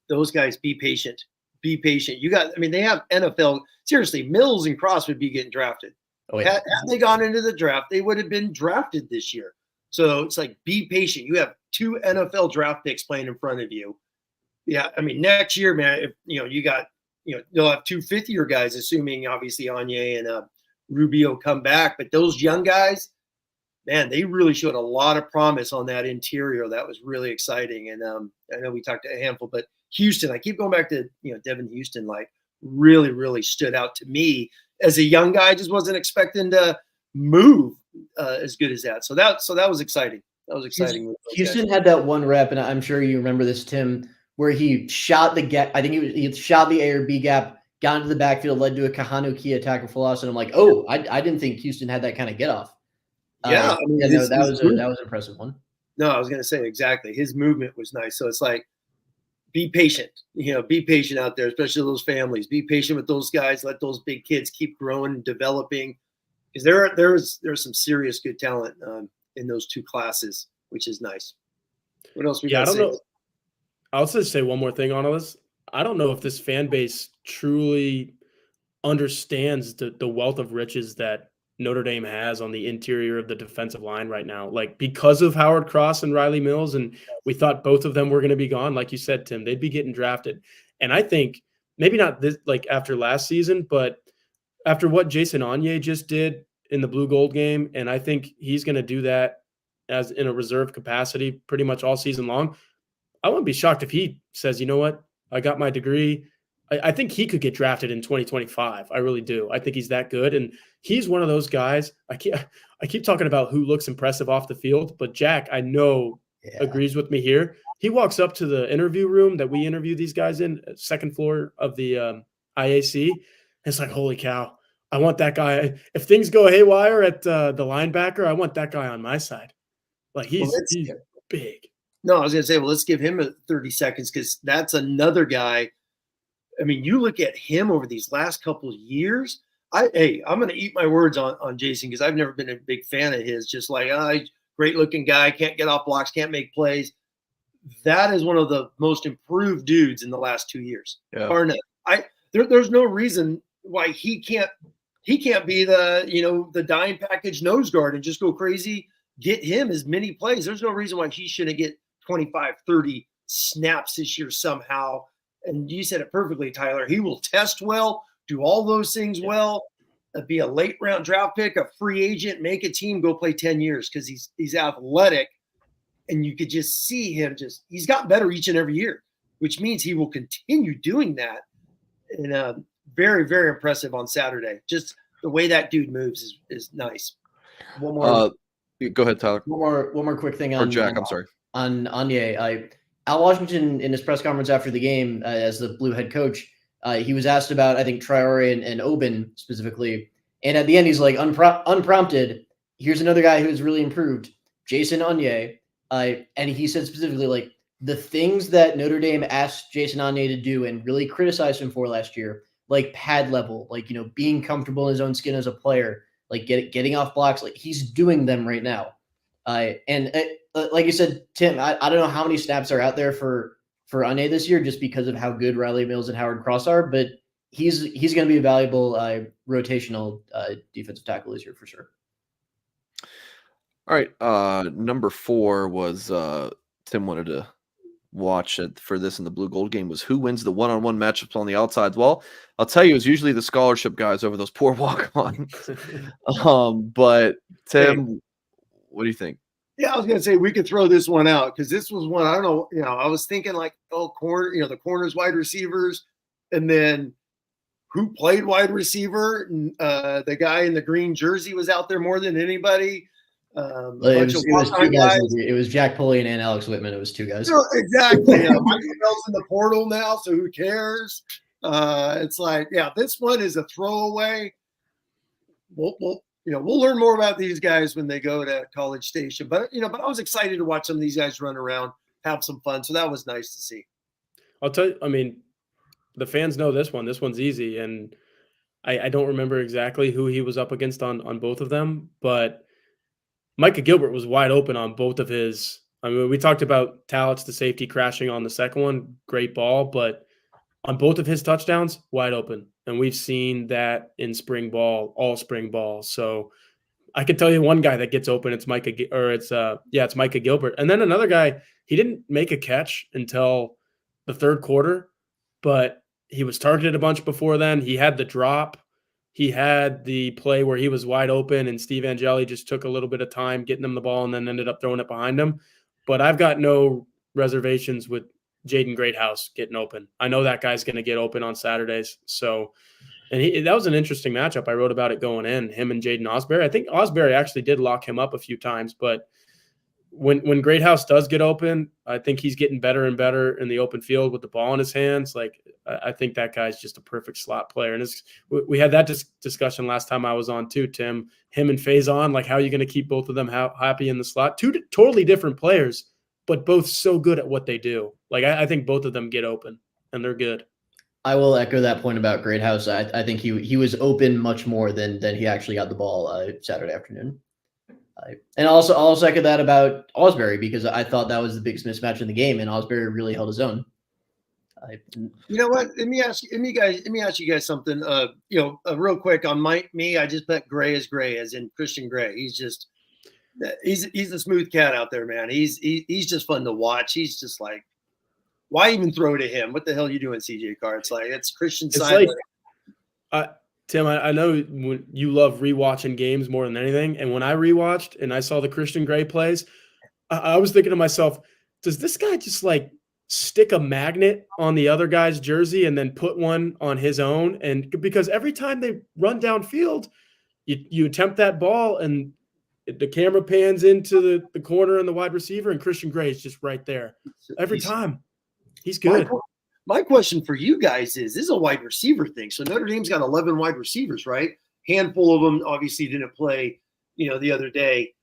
those guys, be patient. Be patient. They have NFL. Seriously, Mills and Cross would be getting drafted. Oh, yeah. Had they gone into the draft, they would have been drafted this year. So it's like, be patient. You have 2 NFL draft picks playing in front of you. Yeah, next year, man, if you'll have 2 fifth-year guys, assuming obviously Anye and Rubio come back. But those young guys, man, they really showed a lot of promise on that interior. That was really exciting. And I know we talked to a handful, but Houston, I keep going back to Devin Houston, like really, really stood out to me as a young guy. I just wasn't expecting to move as good as that. So that was exciting. That was exciting. Houston had that one rep, and I'm sure you remember this, Tim, where he shot the gap. I think he shot the A or B gap, got into the backfield, led to a Kahanu key attack of Fulas, and I'm like, oh, I didn't think Houston had that kind of get off. Yeah, that was an impressive one. No, I was going to say exactly. His movement was nice. So it's like, be patient. Be patient out there, especially those families. Be patient with those guys. Let those big kids keep growing and developing, because there's some serious good talent in those 2 classes, which is nice. What else we got? I don't know. I'll just say one more thing on all this. I don't know if this fan base truly understands the wealth of riches that Notre Dame has on the interior of the defensive line right now. Like, because of Howard Cross and Riley Mills, and we thought both of them were going to be gone. Like you said, Tim, they'd be getting drafted. And I think maybe not this, like after last season, but after what Jason Anye just did in the blue gold game. And I think he's going to do that as in a reserve capacity pretty much all season long. I wouldn't be shocked if he says, you know what, I got my degree. I think he could get drafted in 2025. I really do. I think he's that good. And he's one of those guys. I keep talking about who looks impressive off the field, but Jack, I know, agrees with me here. He walks up to the interview room that we interview these guys in, second floor of the IAC. And it's like, holy cow, I want that guy. If things go haywire at the linebacker, I want that guy on my side. Like, he's big. No, I was going to say, well, let's give him 30 seconds, because that's another guy. You look at him over these last couple of years. I'm going to eat my words on Jason, because I've never been a big fan of his. Just like, great looking guy, can't get off blocks, can't make plays. That is one of the most improved dudes in the last 2 years. Yeah. There's no reason why he can't be the dime package nose guard and just go crazy. Get him as many plays. There's no reason why he shouldn't get 25, 30 snaps this year somehow. And you said it perfectly, Tyler. He will test well, do all those things well, be a late round draft pick, a free agent, make a team, go play 10 years, because he's athletic. And you could just see him he's gotten better each and every year, which means he will continue doing that. And very, very impressive on Saturday. Just the way that dude moves is nice. One more. Go ahead, Tyler. One more quick thing on Jack. I'm sorry. On Anye. Al Washington, in his press conference after the game, as the Blue head coach, he was asked about, I think, Traore and Oben specifically. And at the end, he's like, unprompted, here's another guy who's really improved, Jason Anye. And he said specifically, like, the things that Notre Dame asked Jason Anye to do and really criticized him for last year, like pad level, like, being comfortable in his own skin as a player, like getting off blocks, like he's doing them right now. And like you said, Tim, I don't know how many snaps are out there for Anye this year, just because of how good Riley Mills and Howard Cross are, but he's going to be a valuable rotational defensive tackle this year for sure. All right. Number 4 was Tim wanted to watch it for this in the blue gold game, was who wins the one-on-one matchups on the outsides. Well, I'll tell you, it's usually the scholarship guys over those poor walk-ons. But Tim, what do you think? Yeah, I was going to say we could throw this one out, because this was one, I don't know, I was thinking like, the corners, wide receivers, and then who played wide receiver. The guy in the green jersey was out there more than anybody. It was Jack Pullian and Alex Whitman. It was 2 guys. Exactly. Michael Bell's in the portal now, so who cares? It's like, this one is a throwaway. We'll learn more about these guys when they go to College Station. But I was excited to watch some of these guys run around, have some fun. So that was nice to see. I'll tell you, the fans know this one. This one's easy. And I don't remember exactly who he was up against on both of them, but Micah Gilbert was wide open on both of his. I mean, we talked about Talix, the safety, crashing on the second one, great ball, but on both of his touchdowns, wide open. And we've seen that in spring ball, all spring ball. So I can tell you one guy that gets open. It's it's Micah Gilbert. And then another guy, he didn't make a catch until the third quarter, but he was targeted a bunch before then. He had the drop. He had the play where he was wide open, and Steve Angeli just took a little bit of time getting him the ball and then ended up throwing it behind him. But I've got no reservations with Jaden Greathouse getting open. I know that guy's going to get open on Saturdays. So, and that was an interesting matchup. I wrote about it going in, him and Jaden Osbury. I think Osbury actually did lock him up a few times, but when Greathouse does get open, I think he's getting better and better in the open field with the ball in his hands. Like, I think that guy's just a perfect slot player. And we had that discussion last time I was on too, Tim. Him and Faison, like, how are you going to keep both of them happy in the slot? Two totally different players, but both so good at what they do. Like, I think both of them get open, and they're good. I will echo that point about Greathouse. I think he was open much more than he actually got the ball Saturday afternoon. And I'll also echo that about Osbury, because I thought that was the biggest mismatch in the game, and Osbury really held his own. You know what? Let me ask you guys something. Real quick on me. I just bet Gray is Gray, as in Christian Gray. He's a smooth cat out there, man. He's just fun to watch. He's just like, why even throw to him? What the hell are you doing, CJ Carr? It's like, it's Christian side. Tim, I know you love rewatching games more than anything. And when I rewatched and I saw the Christian Gray plays, I was thinking to myself, does this guy just like stick a magnet on the other guy's jersey and then put one on his own? And because every time they run downfield, you attempt that ball and the camera pans into the corner and the wide receiver, and Christian Gray is just right there every time. He's good. My question for you guys is, this is a wide receiver thing. So Notre Dame's got 11 wide receivers, right? Handful of them obviously didn't play, the other day.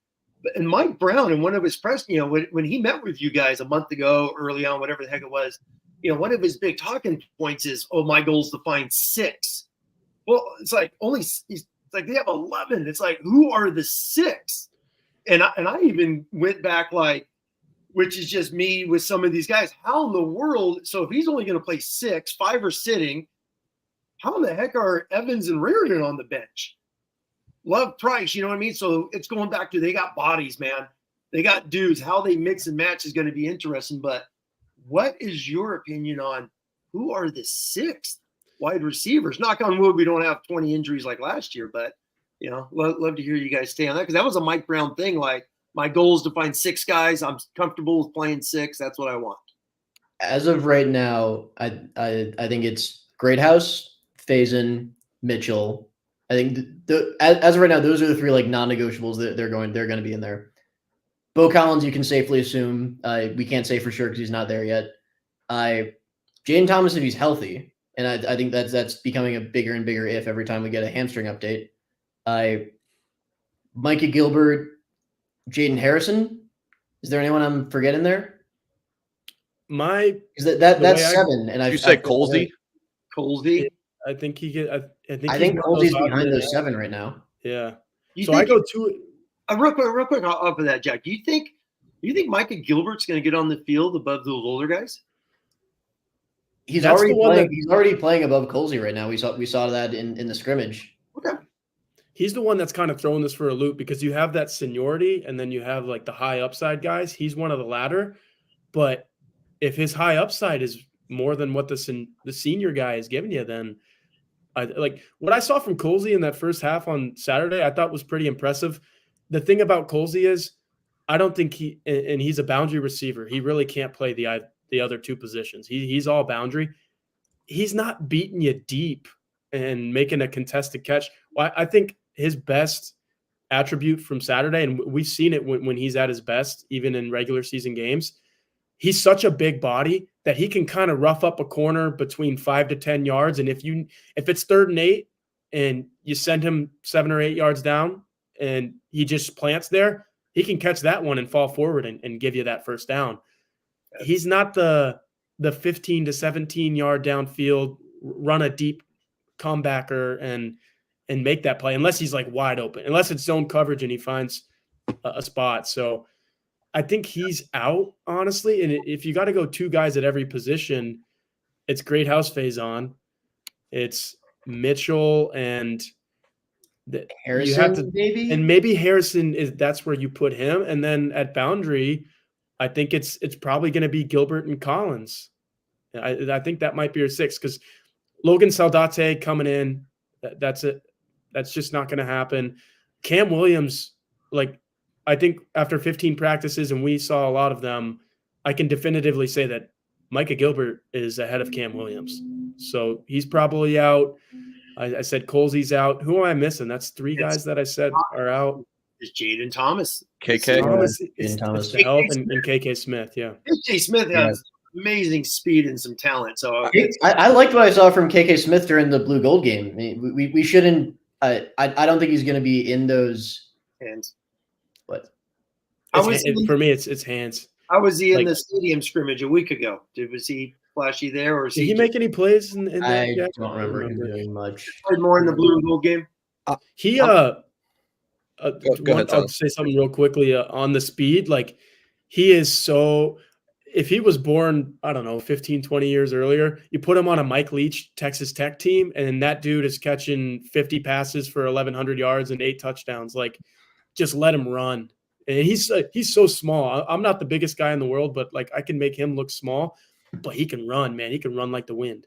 And Mike Brown, in one of his press, when he met with you guys a month ago, early on, whatever the heck it was, one of his big talking points is, oh, my goal is to find 6. Well, it's like they have 11. It's like, who are the 6? And I even went back, like, which is just me with some of these guys. How in the world? So if he's only going to play 6, 5 are sitting, how the heck are Evans and Reardon on the bench? Love Price, you know what I mean? So it's going back to, they got bodies, man. They got dudes. How they mix and match is going to be interesting. But what is your opinion on who are the 6 wide receivers? Knock on wood, we don't have 20 injuries like last year, but love to hear you guys stay on that, because that was a Mike Brown thing. Like, my goal is to find 6 guys. I'm comfortable with playing 6. That's what I want. As of right now, I think it's Greathouse, Faison, Mitchell. I think as of right now, those are the 3 like non-negotiables that they're going to be in there. Bo Collins, you can safely assume. We can't say for sure because he's not there yet. Jaden Thomas, if he's healthy, and I think that's becoming a bigger and bigger if every time we get a hamstring update. Micah Gilbert, Jaden Harrison. Is there anyone I'm forgetting there? That's 7. And you say Colsey? Colsey. I think he get. I think Colsey's behind those 7 right now. Yeah. I go to real quick off of that, Jack. Do you think Micah Gilbert's going to get on the field above those older guys? He's already playing above Colsey right now. We saw that in the scrimmage. Okay. He's the one that's kind of throwing this for a loop, because you have that seniority and then you have like the high upside guys. He's one of the latter, but if his high upside is more than what the senior guy is giving you, then like what I saw from Colsey in that first half on Saturday, I thought was pretty impressive. The thing about Colsey is I don't think he's a boundary receiver. He really can't play the other 2 positions. He's all boundary. He's not beating you deep and making a contested catch. Well, I think his best attribute from Saturday, and we've seen it when he's at his best, even in regular season games, he's such a big body that he can kind of rough up a corner between 5 to 10 yards. And if it's 3rd and 8 and you send him 7 or 8 yards down and he just plants there, he can catch that one and fall forward and give you that first down. He's not the 15 to 17 yard downfield, run a deep comebacker and make that play unless he's like wide open, unless it's zone coverage and he finds a spot. So I think he's out, honestly. And if you got to go two guys at every position, it's Great House Faison, it's Mitchell, and Harrison, you have to, maybe? and maybe Harrison that's where you put him. And then at boundary, I think it's probably going to be Gilbert and Collins. I think that might be your six, because Logan Saldate coming in, that's it. That's just not going to happen. Cam Williams, like, I think after 15 practices, and we saw a lot of them, I can definitively say that Micah Gilbert is ahead of Cam Williams. So he's probably out. I said Colsey's out. Who am I missing? That's three guys that I said are out. Is Jaden Thomas. KK. Thomas, Jaden Thomas. it's health and KK Smith, yeah. KK Smith has amazing speed and some talent. So I liked what I saw from KK Smith during the blue gold game. I mean, we shouldn't. I don't think he's going to be in those. hands. What? For me, it's hands. How was he in Like- the stadium scrimmage a week ago? Was he flashy there, or Did he make any plays in that? I Yeah, don't remember him doing much. played more in the blue and gold game? He go ahead, I'll Tyler. say something real quickly on the speed. Like, he is so, if he was born, I don't know, 15, 20 years earlier, you put him on a Mike Leach Texas Tech team, and that dude is catching 50 passes for 1,100 yards and 8 touchdowns. Like, just let him run. And he's so small. I'm not the biggest guy in the world, but like, I can make him look small, but he can run, man. He can run like the wind.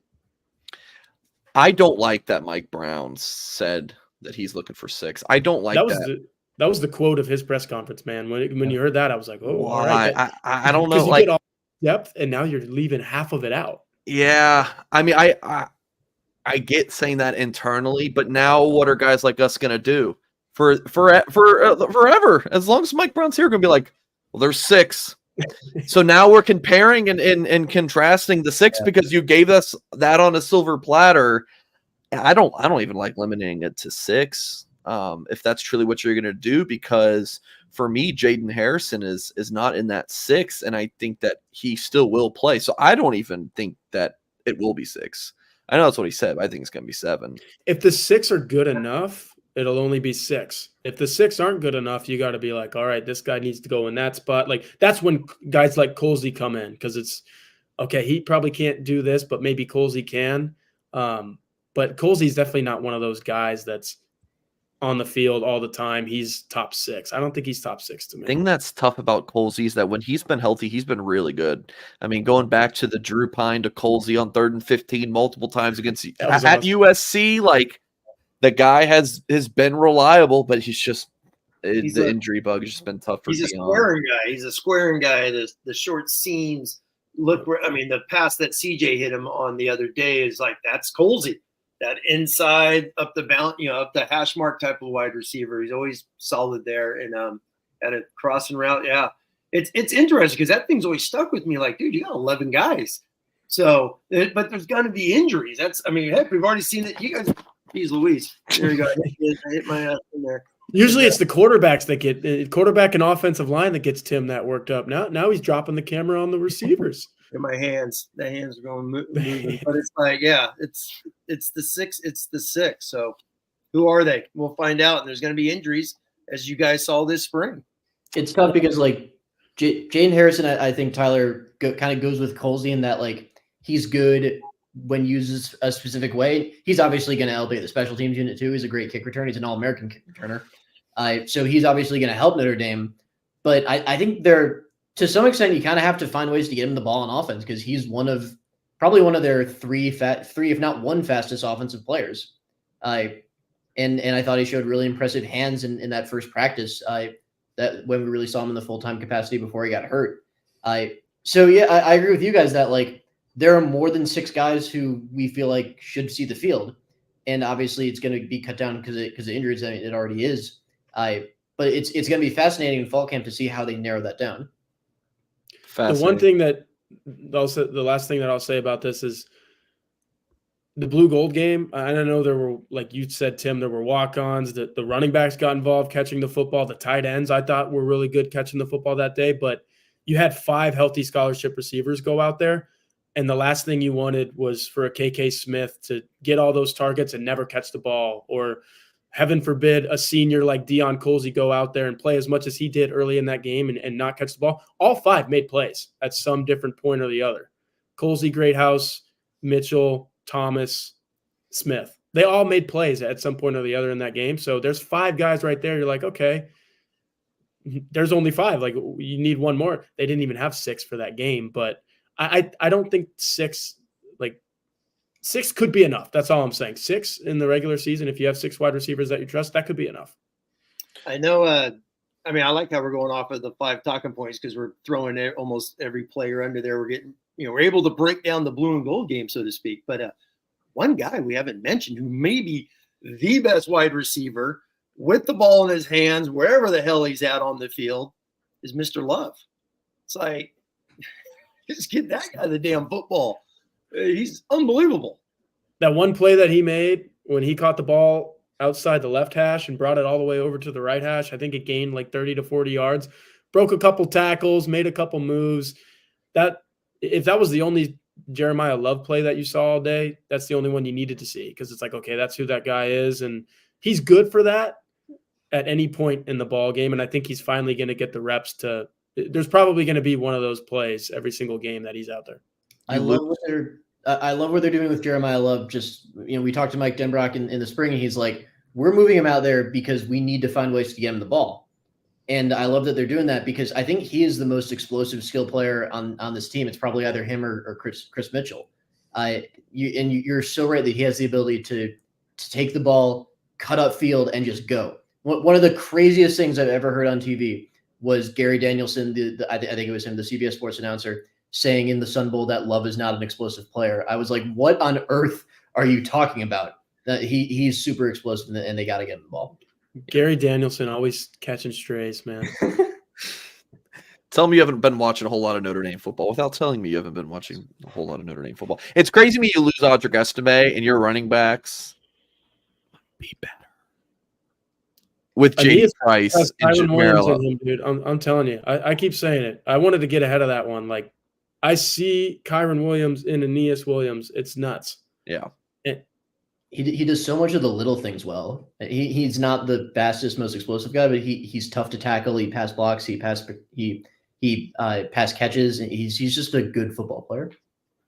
I don't like that Mike Brown said that he's looking for 6. I don't like that. That was the quote of his press conference, man. When you heard that, I was like, oh, all right. I don't know. Because you Like, get all depth, and now you're leaving half of it out. yeah, I mean, I get saying that internally, but now what are guys like us gonna do forever? As long as Mike Brown's here, we're gonna be like, well, there's 6. So now we're comparing and contrasting the 6 because you gave us that on a silver platter. I don't even like limiting it to 6. If that's truly what you're gonna do, because for me, Jaden Harrison is not in that 6, and I think that he still will play. So I don't even think that it will be 6. I know that's what he said, but I think it's gonna be 7. If the 6 are good enough, it'll only be 6. If the 6 aren't good enough, you got to be like, all right, this guy needs to go in that spot. Like, that's when guys like Colsey come in, because it's okay. He probably can't do this, but maybe Colsey can. But Colsey's definitely not one of those guys that's on the field all the time. He's top 6. I don't think he's top 6 to me. The thing that's tough about Colsey is that when he's been healthy, he's been really good. I mean, going back to the Drew Pine to Colsey on 3rd and 15 multiple times against That was at awesome. USC, like, the guy has been reliable, but he's just the injury bug has just been tough for He's a Deion. squaring guy. He's a squaring guy. The short seams. Look where, I mean, the pass that CJ hit him on the other day is like, that's Colsey. That inside up the balance, up the hash mark type of wide receiver. He's always solid there. And at a crossing route, yeah, it's interesting because that thing's always stuck with me. Like, dude, you got 11 guys. So, but there's going to be injuries. Heck, we've already seen it. You guys, geez Louise, there you go. I hit my ass in there. Usually it's the quarterbacks that get quarterback and offensive line that gets Tim that worked up. Now he's dropping the camera on the receivers. In my hands, the hands are going moving. But it's like, yeah, it's the 6. It's the 6. So who are they? We'll find out. And there's going to be injuries, as you guys saw this spring. It's tough because like Jaden Harrison, I think Tyler kind of goes with Colsey in that like he's good when uses a specific way. He's obviously going to elevate the special teams unit too. He's a great kick returner. He's an All-American kick returner. So he's obviously going to help Notre Dame. But I think to some extent, you kind of have to find ways to get him the ball on offense because he's probably one of their three, if not one, fastest offensive players. And I thought he showed really impressive hands in that first practice. That when we really saw him in the full-time capacity before he got hurt. So yeah, I agree with you guys that like there are more than 6 guys who we feel like should see the field, and obviously it's going to be cut down because of injuries. I mean, it already is. But it's going to be fascinating in fall camp to see how they narrow that down. The one thing that the last thing that I'll say about this is the blue gold game. I don't know, there were, like you said, Tim, there were walk-ons, the running backs got involved catching the football. The tight ends I thought were really good catching the football that day, but you had 5 healthy scholarship receivers go out there. And the last thing you wanted was for a KK Smith to get all those targets and never catch the ball, or heaven forbid a senior like Deion Colsey go out there and play as much as he did early in that game and not catch the ball. All 5 made plays at some different point or the other. Colsey, Greathouse, Mitchell, Thomas, Smith. They all made plays at some point or the other in that game. So there's 5 guys right there. You're like, okay, there's only 5. Like, you need one more. They didn't even have 6 for that game. But I don't think 6 could be enough. That's all I'm saying. 6 in the regular season, if you have 6 wide receivers that you trust, that could be enough. I know. I mean, I like how we're going off of the 5 talking points because we're throwing almost every player under there. We're getting, we're able to break down the blue and gold game, so to speak. But one guy we haven't mentioned who may be the best wide receiver with the ball in his hands, wherever the hell he's at on the field, is Mr. Love. It's like, just get that guy the damn football. He's unbelievable. That one play that he made when he caught the ball outside the left hash and brought it all the way over to the right hash, I think it gained like 30 to 40 yards, broke a couple tackles, made a couple moves. That if that was the only Jeremiah Love play that you saw all day, that's the only one you needed to see, because it's like, okay, that's who that guy is, and he's good for that at any point in the ball game. And I think he's finally going to get the reps to. There's probably going to be one of those plays every single game that he's out there. I love what they're doing with Jeremiah Love. Just, we talked to Mike Denbrock in the spring, and he's like, we're moving him out there because we need to find ways to get him the ball. And I love that they're doing that because I think he is the most explosive skill player on this team. It's probably either him or Chris Mitchell. You're so right that he has the ability to take the ball, cut up field, and just go. One of the craziest things I've ever heard on TV was Gary Danielson, I think it was him, the CBS Sports announcer, saying in the Sun Bowl that Love is not an explosive player. I was like, what on earth are you talking about? That he's super explosive and they got to get him the ball. Gary Danielson always catching strays, man. Tell me you haven't been watching a whole lot of Notre Dame football without telling me you haven't been watching a whole lot of Notre Dame football. It's crazy to me you lose Audric Estime and your running backs be better. With James Price and Jim Merrill. Dude, I'm telling you, I keep saying it. I wanted to get ahead of that one. Like, I see Kyron Williams and Aeneas Williams. It's nuts. Yeah. He does so much of the little things well. He's not the fastest, most explosive guy, but he's tough to tackle. He pass blocks. He pass catches. He's just a good football player.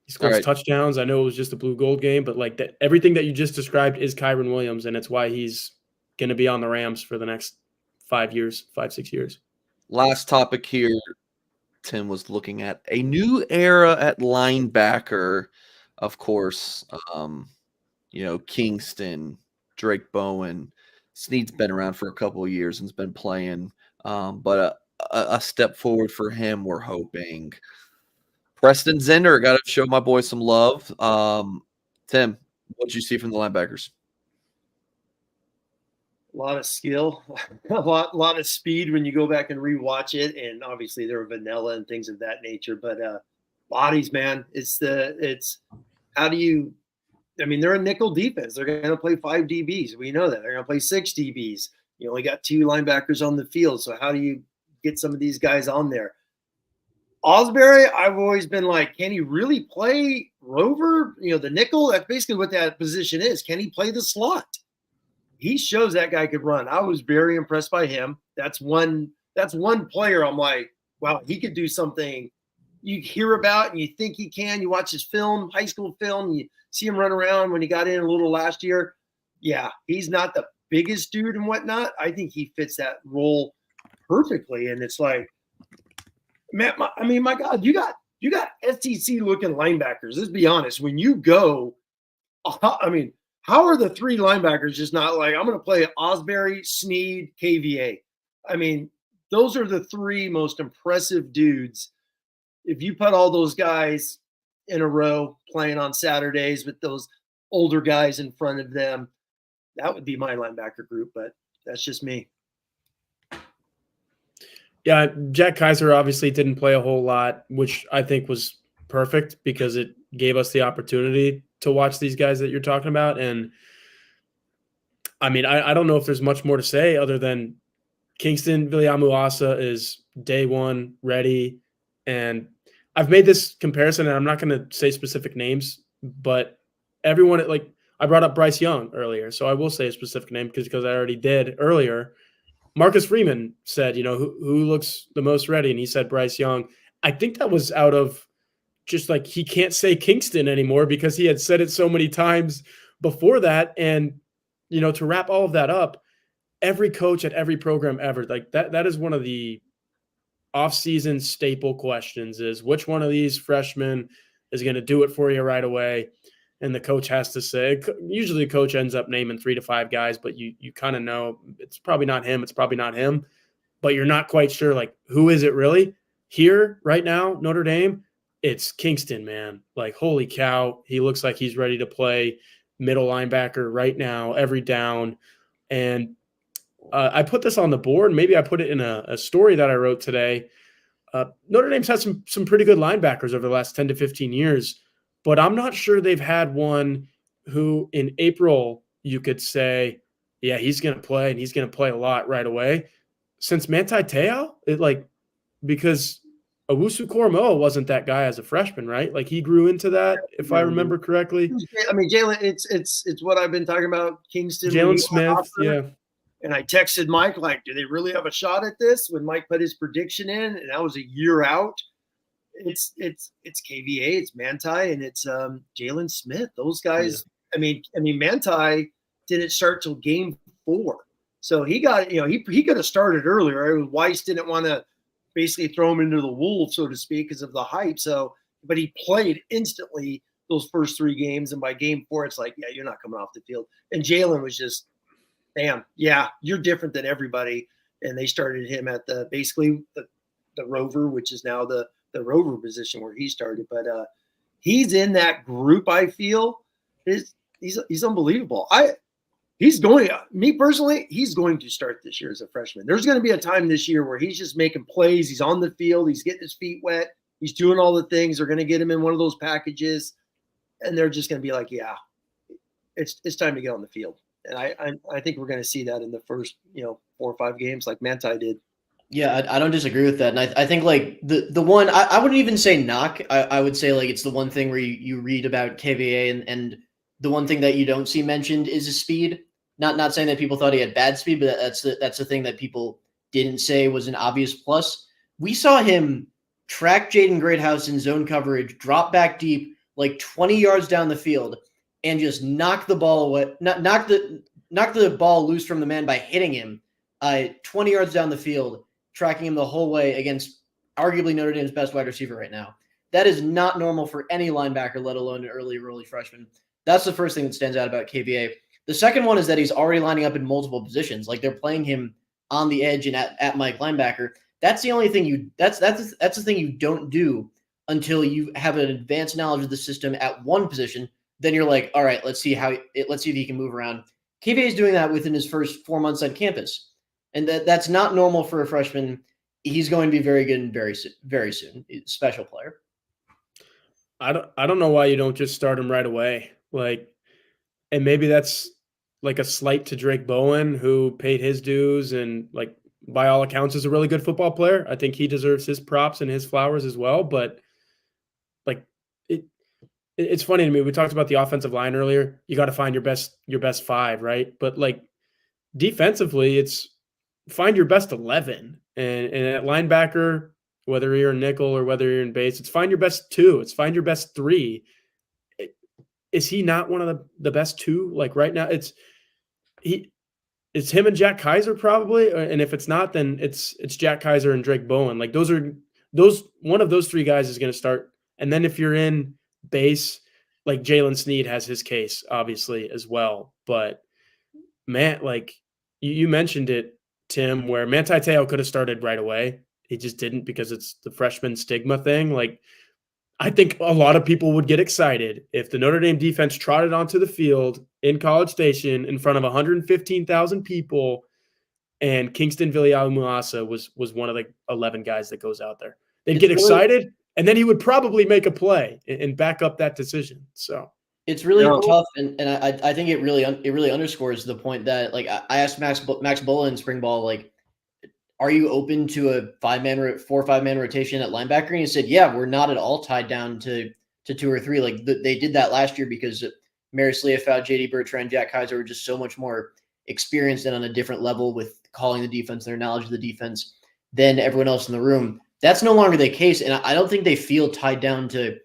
He scores touchdowns. I know it was just a blue gold game, but like that, everything that you just described is Kyron Williams, and it's why he's going to be on the Rams for the next 5 years, 5-6 years. Last topic here. Tim was looking at a new era at linebacker, of course. Kingston, Drake Bowen. Snead's been around for a couple of years and's been playing, but a step forward for him, we're hoping. Preston Zender, got to show my boy some love. Tim, what did you see from the linebackers? A lot of skill, a lot of speed when you go back and rewatch it, and obviously they're vanilla and things of that nature. But bodies, man, it's how do you? I mean, they're a nickel defense. They're going to play 5 DBs. We know that they're going to play 6 DBs. You only got 2 linebackers on the field, so how do you get some of these guys on there? Osbury, I've always been like, can he really play rover? The nickel. That's basically what that position is. Can he play the slot? He shows that guy could run. I was very impressed by him. That's one player I'm like, wow, he could do something you hear about and you think he can. You watch his film, high school film, you see him run around when he got in a little last year. Yeah, he's not the biggest dude and whatnot. I think he fits that role perfectly. And it's like, man, my God, you got SEC looking linebackers. Let's be honest. When you go, how are the 3 linebackers just not like, I'm going to play Osbury, Snead, KVA? I mean, those are the 3 most impressive dudes. If you put all those guys in a row playing on Saturdays with those older guys in front of them, that would be my linebacker group, but that's just me. Yeah, Jack Kaiser obviously didn't play a whole lot, which I think was perfect because it gave us the opportunity to watch these guys that you're talking about. And I mean, I don't know if there's much more to say other than Kingston Viliamu-Asa is day one ready. And I've made this comparison, and I'm not going to say specific names, but everyone, like I brought up Bryce Young earlier, so I will say a specific name because I already did earlier. Marcus Freeman said, who looks the most ready, and he said Bryce Young. I think that was out of just like he can't say Kingston anymore because he had said it so many times before that. And, to wrap all of that up, every coach at every program ever, like that is one of the off-season staple questions is which one of these freshmen is going to do it for you right away. And the coach has to say, usually the coach ends up naming 3 to 5 guys, but you kind of know it's probably not him. It's probably not him, but you're not quite sure, like, who is it really? Here right now, Notre Dame, it's Kingston, man. Like, holy cow. He looks like he's ready to play middle linebacker right now, every down. And I put this on the board. Maybe I put it in a story that I wrote today. Notre Dame's had some pretty good linebackers over the last 10 to 15 years, but I'm not sure they've had one who in April you could say, yeah, he's going to play and he's going to play a lot right away. Since Manti Te'o, because Owusu Koromoa wasn't that guy as a freshman, right? Like he grew into that, if I remember correctly. I mean, Jalen, it's what I've been talking about. Kingston, Jalen Smith, yeah. And I texted Mike, like, do they really have a shot at this? When Mike put his prediction in, and that was a year out. It's KVA, it's Manti, and it's Jalen Smith. Those guys. Yeah. I mean, Manti didn't start till game 4, so he got he could have started earlier. Weiss didn't want to basically throw him into the wolves, so to speak, because of the hype. So, but he played instantly those first 3 games, and by game 4, it's like, yeah, you're not coming off the field. And Jalen was just, damn, yeah, you're different than everybody. And they started him at basically the rover, which is now the rover position where he started. But he's in that group. I feel he's unbelievable. He's going to start this year as a freshman. There's going to be a time this year where he's just making plays. He's on the field. He's getting his feet wet. He's doing all the things. They're going to get him in one of those packages, and they're just going to be like, yeah, it's time to get on the field. And I think we're going to see that in the first 4 or 5 games, like Manti did. Yeah, I don't disagree with that. And I think like the one I wouldn't even say knock. I would say like it's the one thing where you read about KVA and the one thing that you don't see mentioned is his speed. Not saying that people thought he had bad speed, but that's the thing that people didn't say was an obvious plus. We saw him track Jaden Greathouse in zone coverage, drop back deep, like 20 yards down the field, and just knock the ball away, knock the ball loose from the man by hitting him 20 yards down the field, tracking him the whole way against arguably Notre Dame's best wide receiver right now. That is not normal for any linebacker, let alone an early freshman. That's the first thing that stands out about KVA. The second one is that he's already lining up in multiple positions. Like they're playing him on the edge and at Mike linebacker. That's the only thing that's the thing you don't do until you have an advanced knowledge of the system at one position. Then you're like, all right, let's see if he can move around. KVA is doing that within his first 4 months on campus. And that's not normal for a freshman. He's going to be very good and very soon. He's a special player. I don't know why you don't just start him right away. And maybe that's like a slight to Drake Bowen, who paid his dues and like by all accounts is a really good football player. I think he deserves his props and his flowers as well. But like it's funny to me. We talked about the offensive line earlier. You got to find your best 5, right? But like defensively, it's find your best 11. And at linebacker, whether you're in nickel or whether you're in base, it's find your best 2. It's find your best 3. Is he not one of the best 2? Like right now, it's him and Jack Kaiser probably. And if it's not, then it's Jack Kaiser and Drake Bowen. Like one of those 3 guys is going to start. And then if you're in base, like Jalen Sneed has his case obviously as well. But man, like you mentioned it, Tim, where Manti Te'o could have started right away. He just didn't because it's the freshman stigma thing. Like I think a lot of people would get excited if the Notre Dame defense trotted onto the field in College Station in front of 115,000 people and Kingston Viliamu-Asa was one of the 11 guys that goes out there. They'd get excited, and then he would probably make a play and back up that decision. So it's really tough, and I think it really underscores the point that like I asked Max Bola in spring ball, like, are you open to a 4 or 5 man rotation at linebacker? And he said, yeah, we're not at all tied down to 2 or 3. Like they did that last year because Maris Leofau, JD Bertrand, Jack Kaiser were just so much more experienced and on a different level with calling the defense, their knowledge of the defense than everyone else in the room. That's no longer the case. And I don't think they feel tied down to,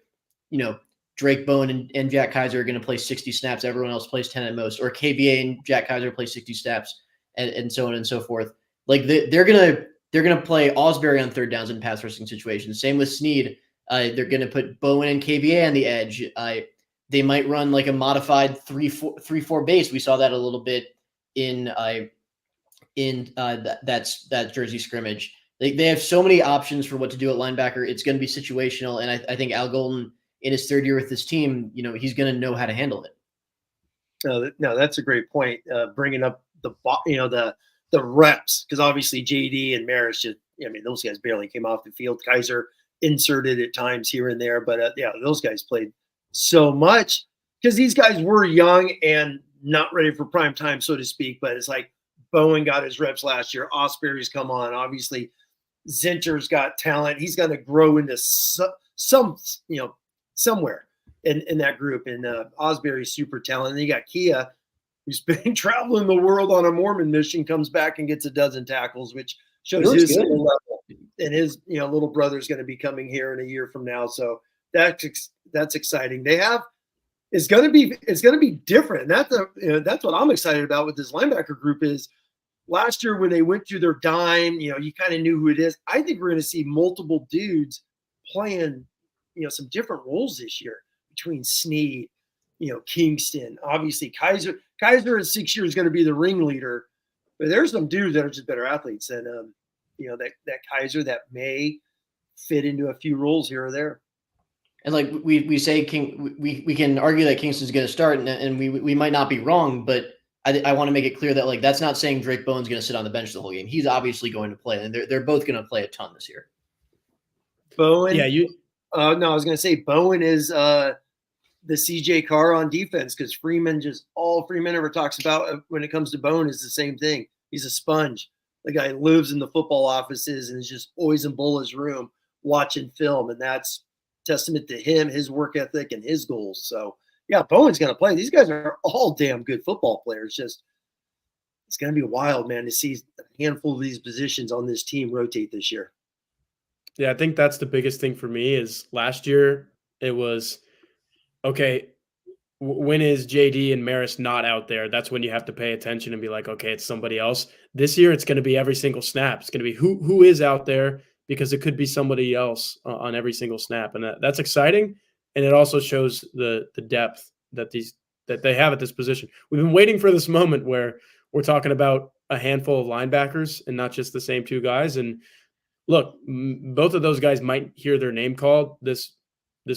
Drake Bowen and Jack Kaiser are going to play 60 snaps. Everyone else plays 10 at most, or KBA and Jack Kaiser play 60 snaps and so on and so forth. Like they're going to play Osbury on third downs in pass rushing situations. Same with Snead. They're going to put Bowen and KBA on the edge. They might run like a modified 3-4 base. We saw that a little bit in that Jersey scrimmage. They have so many options for what to do at linebacker. It's going to be situational, and I think Al Golden, in his third year with this team, he's going to know how to handle it. No, that's a great point. Bringing up the reps, because obviously JD and Maris those guys barely came off the field. Kaiser inserted at times here and there, but those guys played so much because these guys were young and not ready for prime time, so to speak. But it's like Bowen got his reps last year. Osbury's come on. Obviously, Zinter's got talent. He's going to grow into somewhere in that group. And Osbury's super talented. And you got Kia, who's been traveling the world on a Mormon mission, comes back and gets a dozen tackles, which shows his skill level. And his little brother's going to be coming here in a year from now. So that's exciting. It's going to be different. And that's what I'm excited about with this linebacker group is last year when they went through their dime, you kind of knew who it is. I think we're going to see multiple dudes playing, some different roles this year between Snead, Kingston, obviously Kaiser in 6 years is going to be the ringleader, but there's some dudes that are just better athletes than, that Kaiser that may fit into a few roles here or there. And like we say, we can argue that Kingston's going to start, and we might not be wrong, but I want to make it clear that like that's not saying Drake Bowen's going to sit on the bench the whole game. He's obviously going to play, and they're both going to play a ton this year. Bowen, no, I was going to say Bowen is the CJ Carr on defense because all Freeman ever talks about when it comes to Bowen is the same thing. He's a sponge. The guy lives in the football offices and is just always in Bola's room watching film, and that's testament to him, his work ethic, and his goals. So, yeah, Bowen's going to play. These guys are all damn good football players. Just it's going to be wild, man, to see a handful of these positions on this team rotate this year. Yeah, I think that's the biggest thing for me is last year it was, okay, when is JD and Maris not out there? That's when you have to pay attention and be like, okay, it's somebody else. This year it's going to be every single snap. It's going to be who is out there because it could be somebody else on every single snap. And that's exciting. And it also shows the depth that they have at this position. We've been waiting for this moment where we're talking about a handful of linebackers and not just the same two guys. And look, both of those guys might hear their name called this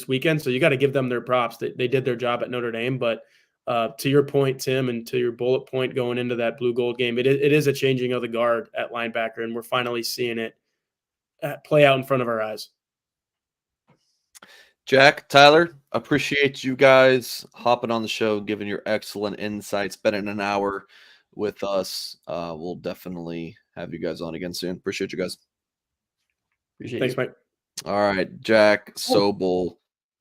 weekend, so you got to give them their props. They did their job at Notre Dame, but to your point, Tim, and to your bullet point going into that blue gold game, it is a changing of the guard at linebacker, and we're finally seeing it play out in front of our eyes. Jack, Tyler, appreciate you guys hopping on the show, giving your excellent insights, spending an hour with us. We'll definitely have you guys on again soon. Appreciate you guys. Thanks, Mike. All right, Jack, Soble,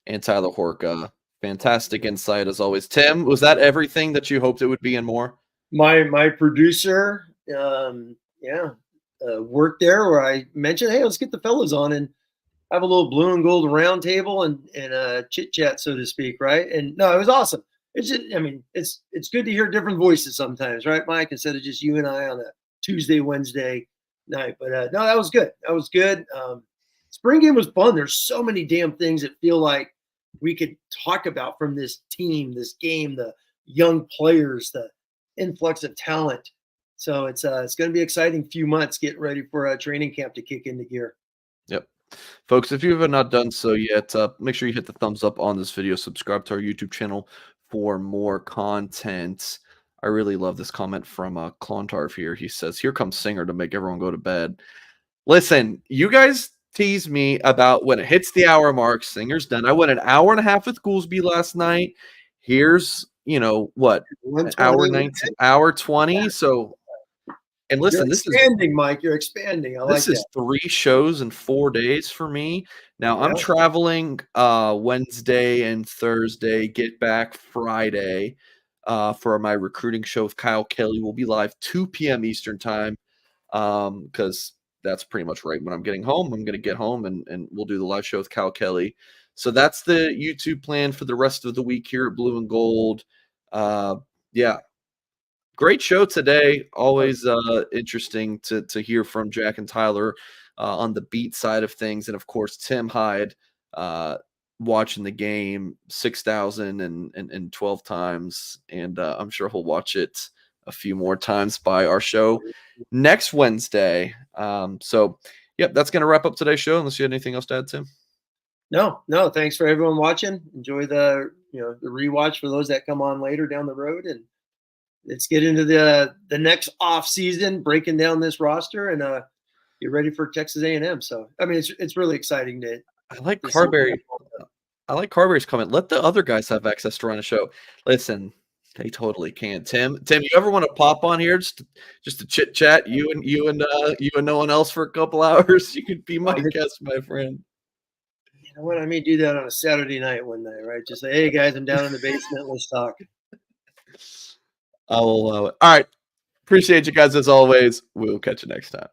and Tyler Horka. Fantastic insight as always. Tim, was that everything that you hoped it would be and more? My producer, worked there where I mentioned, hey, let's get the fellas on and have a little blue and gold round table and a chit chat, so to speak, right? And no, it was awesome. It's just, it's good to hear different voices sometimes, right, Mike? Instead of just you and I on a Tuesday, Wednesday night. But no, that was good. That was good. Spring game was fun. There's so many damn things that feel like we could talk about from this team, this game, the young players, the influx of talent. So it's going to be an exciting few months getting ready for training camp to kick into gear. Yep. Folks, if you have not done so yet, make sure you hit the thumbs up on this video. Subscribe to our YouTube channel for more content. I really love this comment from Clontarf here. He says, here comes Singer to make everyone go to bed. Listen, you guys tease me about when it hits the hour mark, Singer's done. I went an hour and a half with Goolsby last night. Here's, what, an hour 19, hour 20. So And You're listen, this is expanding, Mike. You're expanding. I like this is that. 3 shows in 4 days for me. Now I'm Yeah. traveling Wednesday and Thursday, get back Friday for my recruiting show with Kyle Kelly. We'll be live 2 p.m. Eastern time because that's pretty much right when I'm getting home. I'm going to get home and we'll do the live show with Kyle Kelly. So that's the YouTube plan for the rest of the week here at Blue and Gold. Yeah, great show today. Always interesting to hear from Jack and Tyler on the beat side of things. And of course, Tim Hyde watching the game 6,012 times. And I'm sure he'll watch it a few more times by our show next Wednesday. So, yep, that's going to wrap up today's show. Unless you had anything else to add, Tim. No. Thanks for everyone watching. Enjoy the rewatch for those that come on later down the road, and let's get into the next off season, breaking down this roster and get ready for Texas A&M. So I mean, it's really exciting to. I like Carberry. I like Carberry's comment. Let the other guys have access to run a show. Listen, they totally can. Tim, you ever want to pop on here just to chit chat? You and no one else for a couple hours. You could be my guest, my friend. You know what? I may do that on a Saturday night one night, right? Just say, hey guys, I'm down in the basement. Let's talk. I will allow it. All right. Appreciate you guys as always. We'll catch you next time.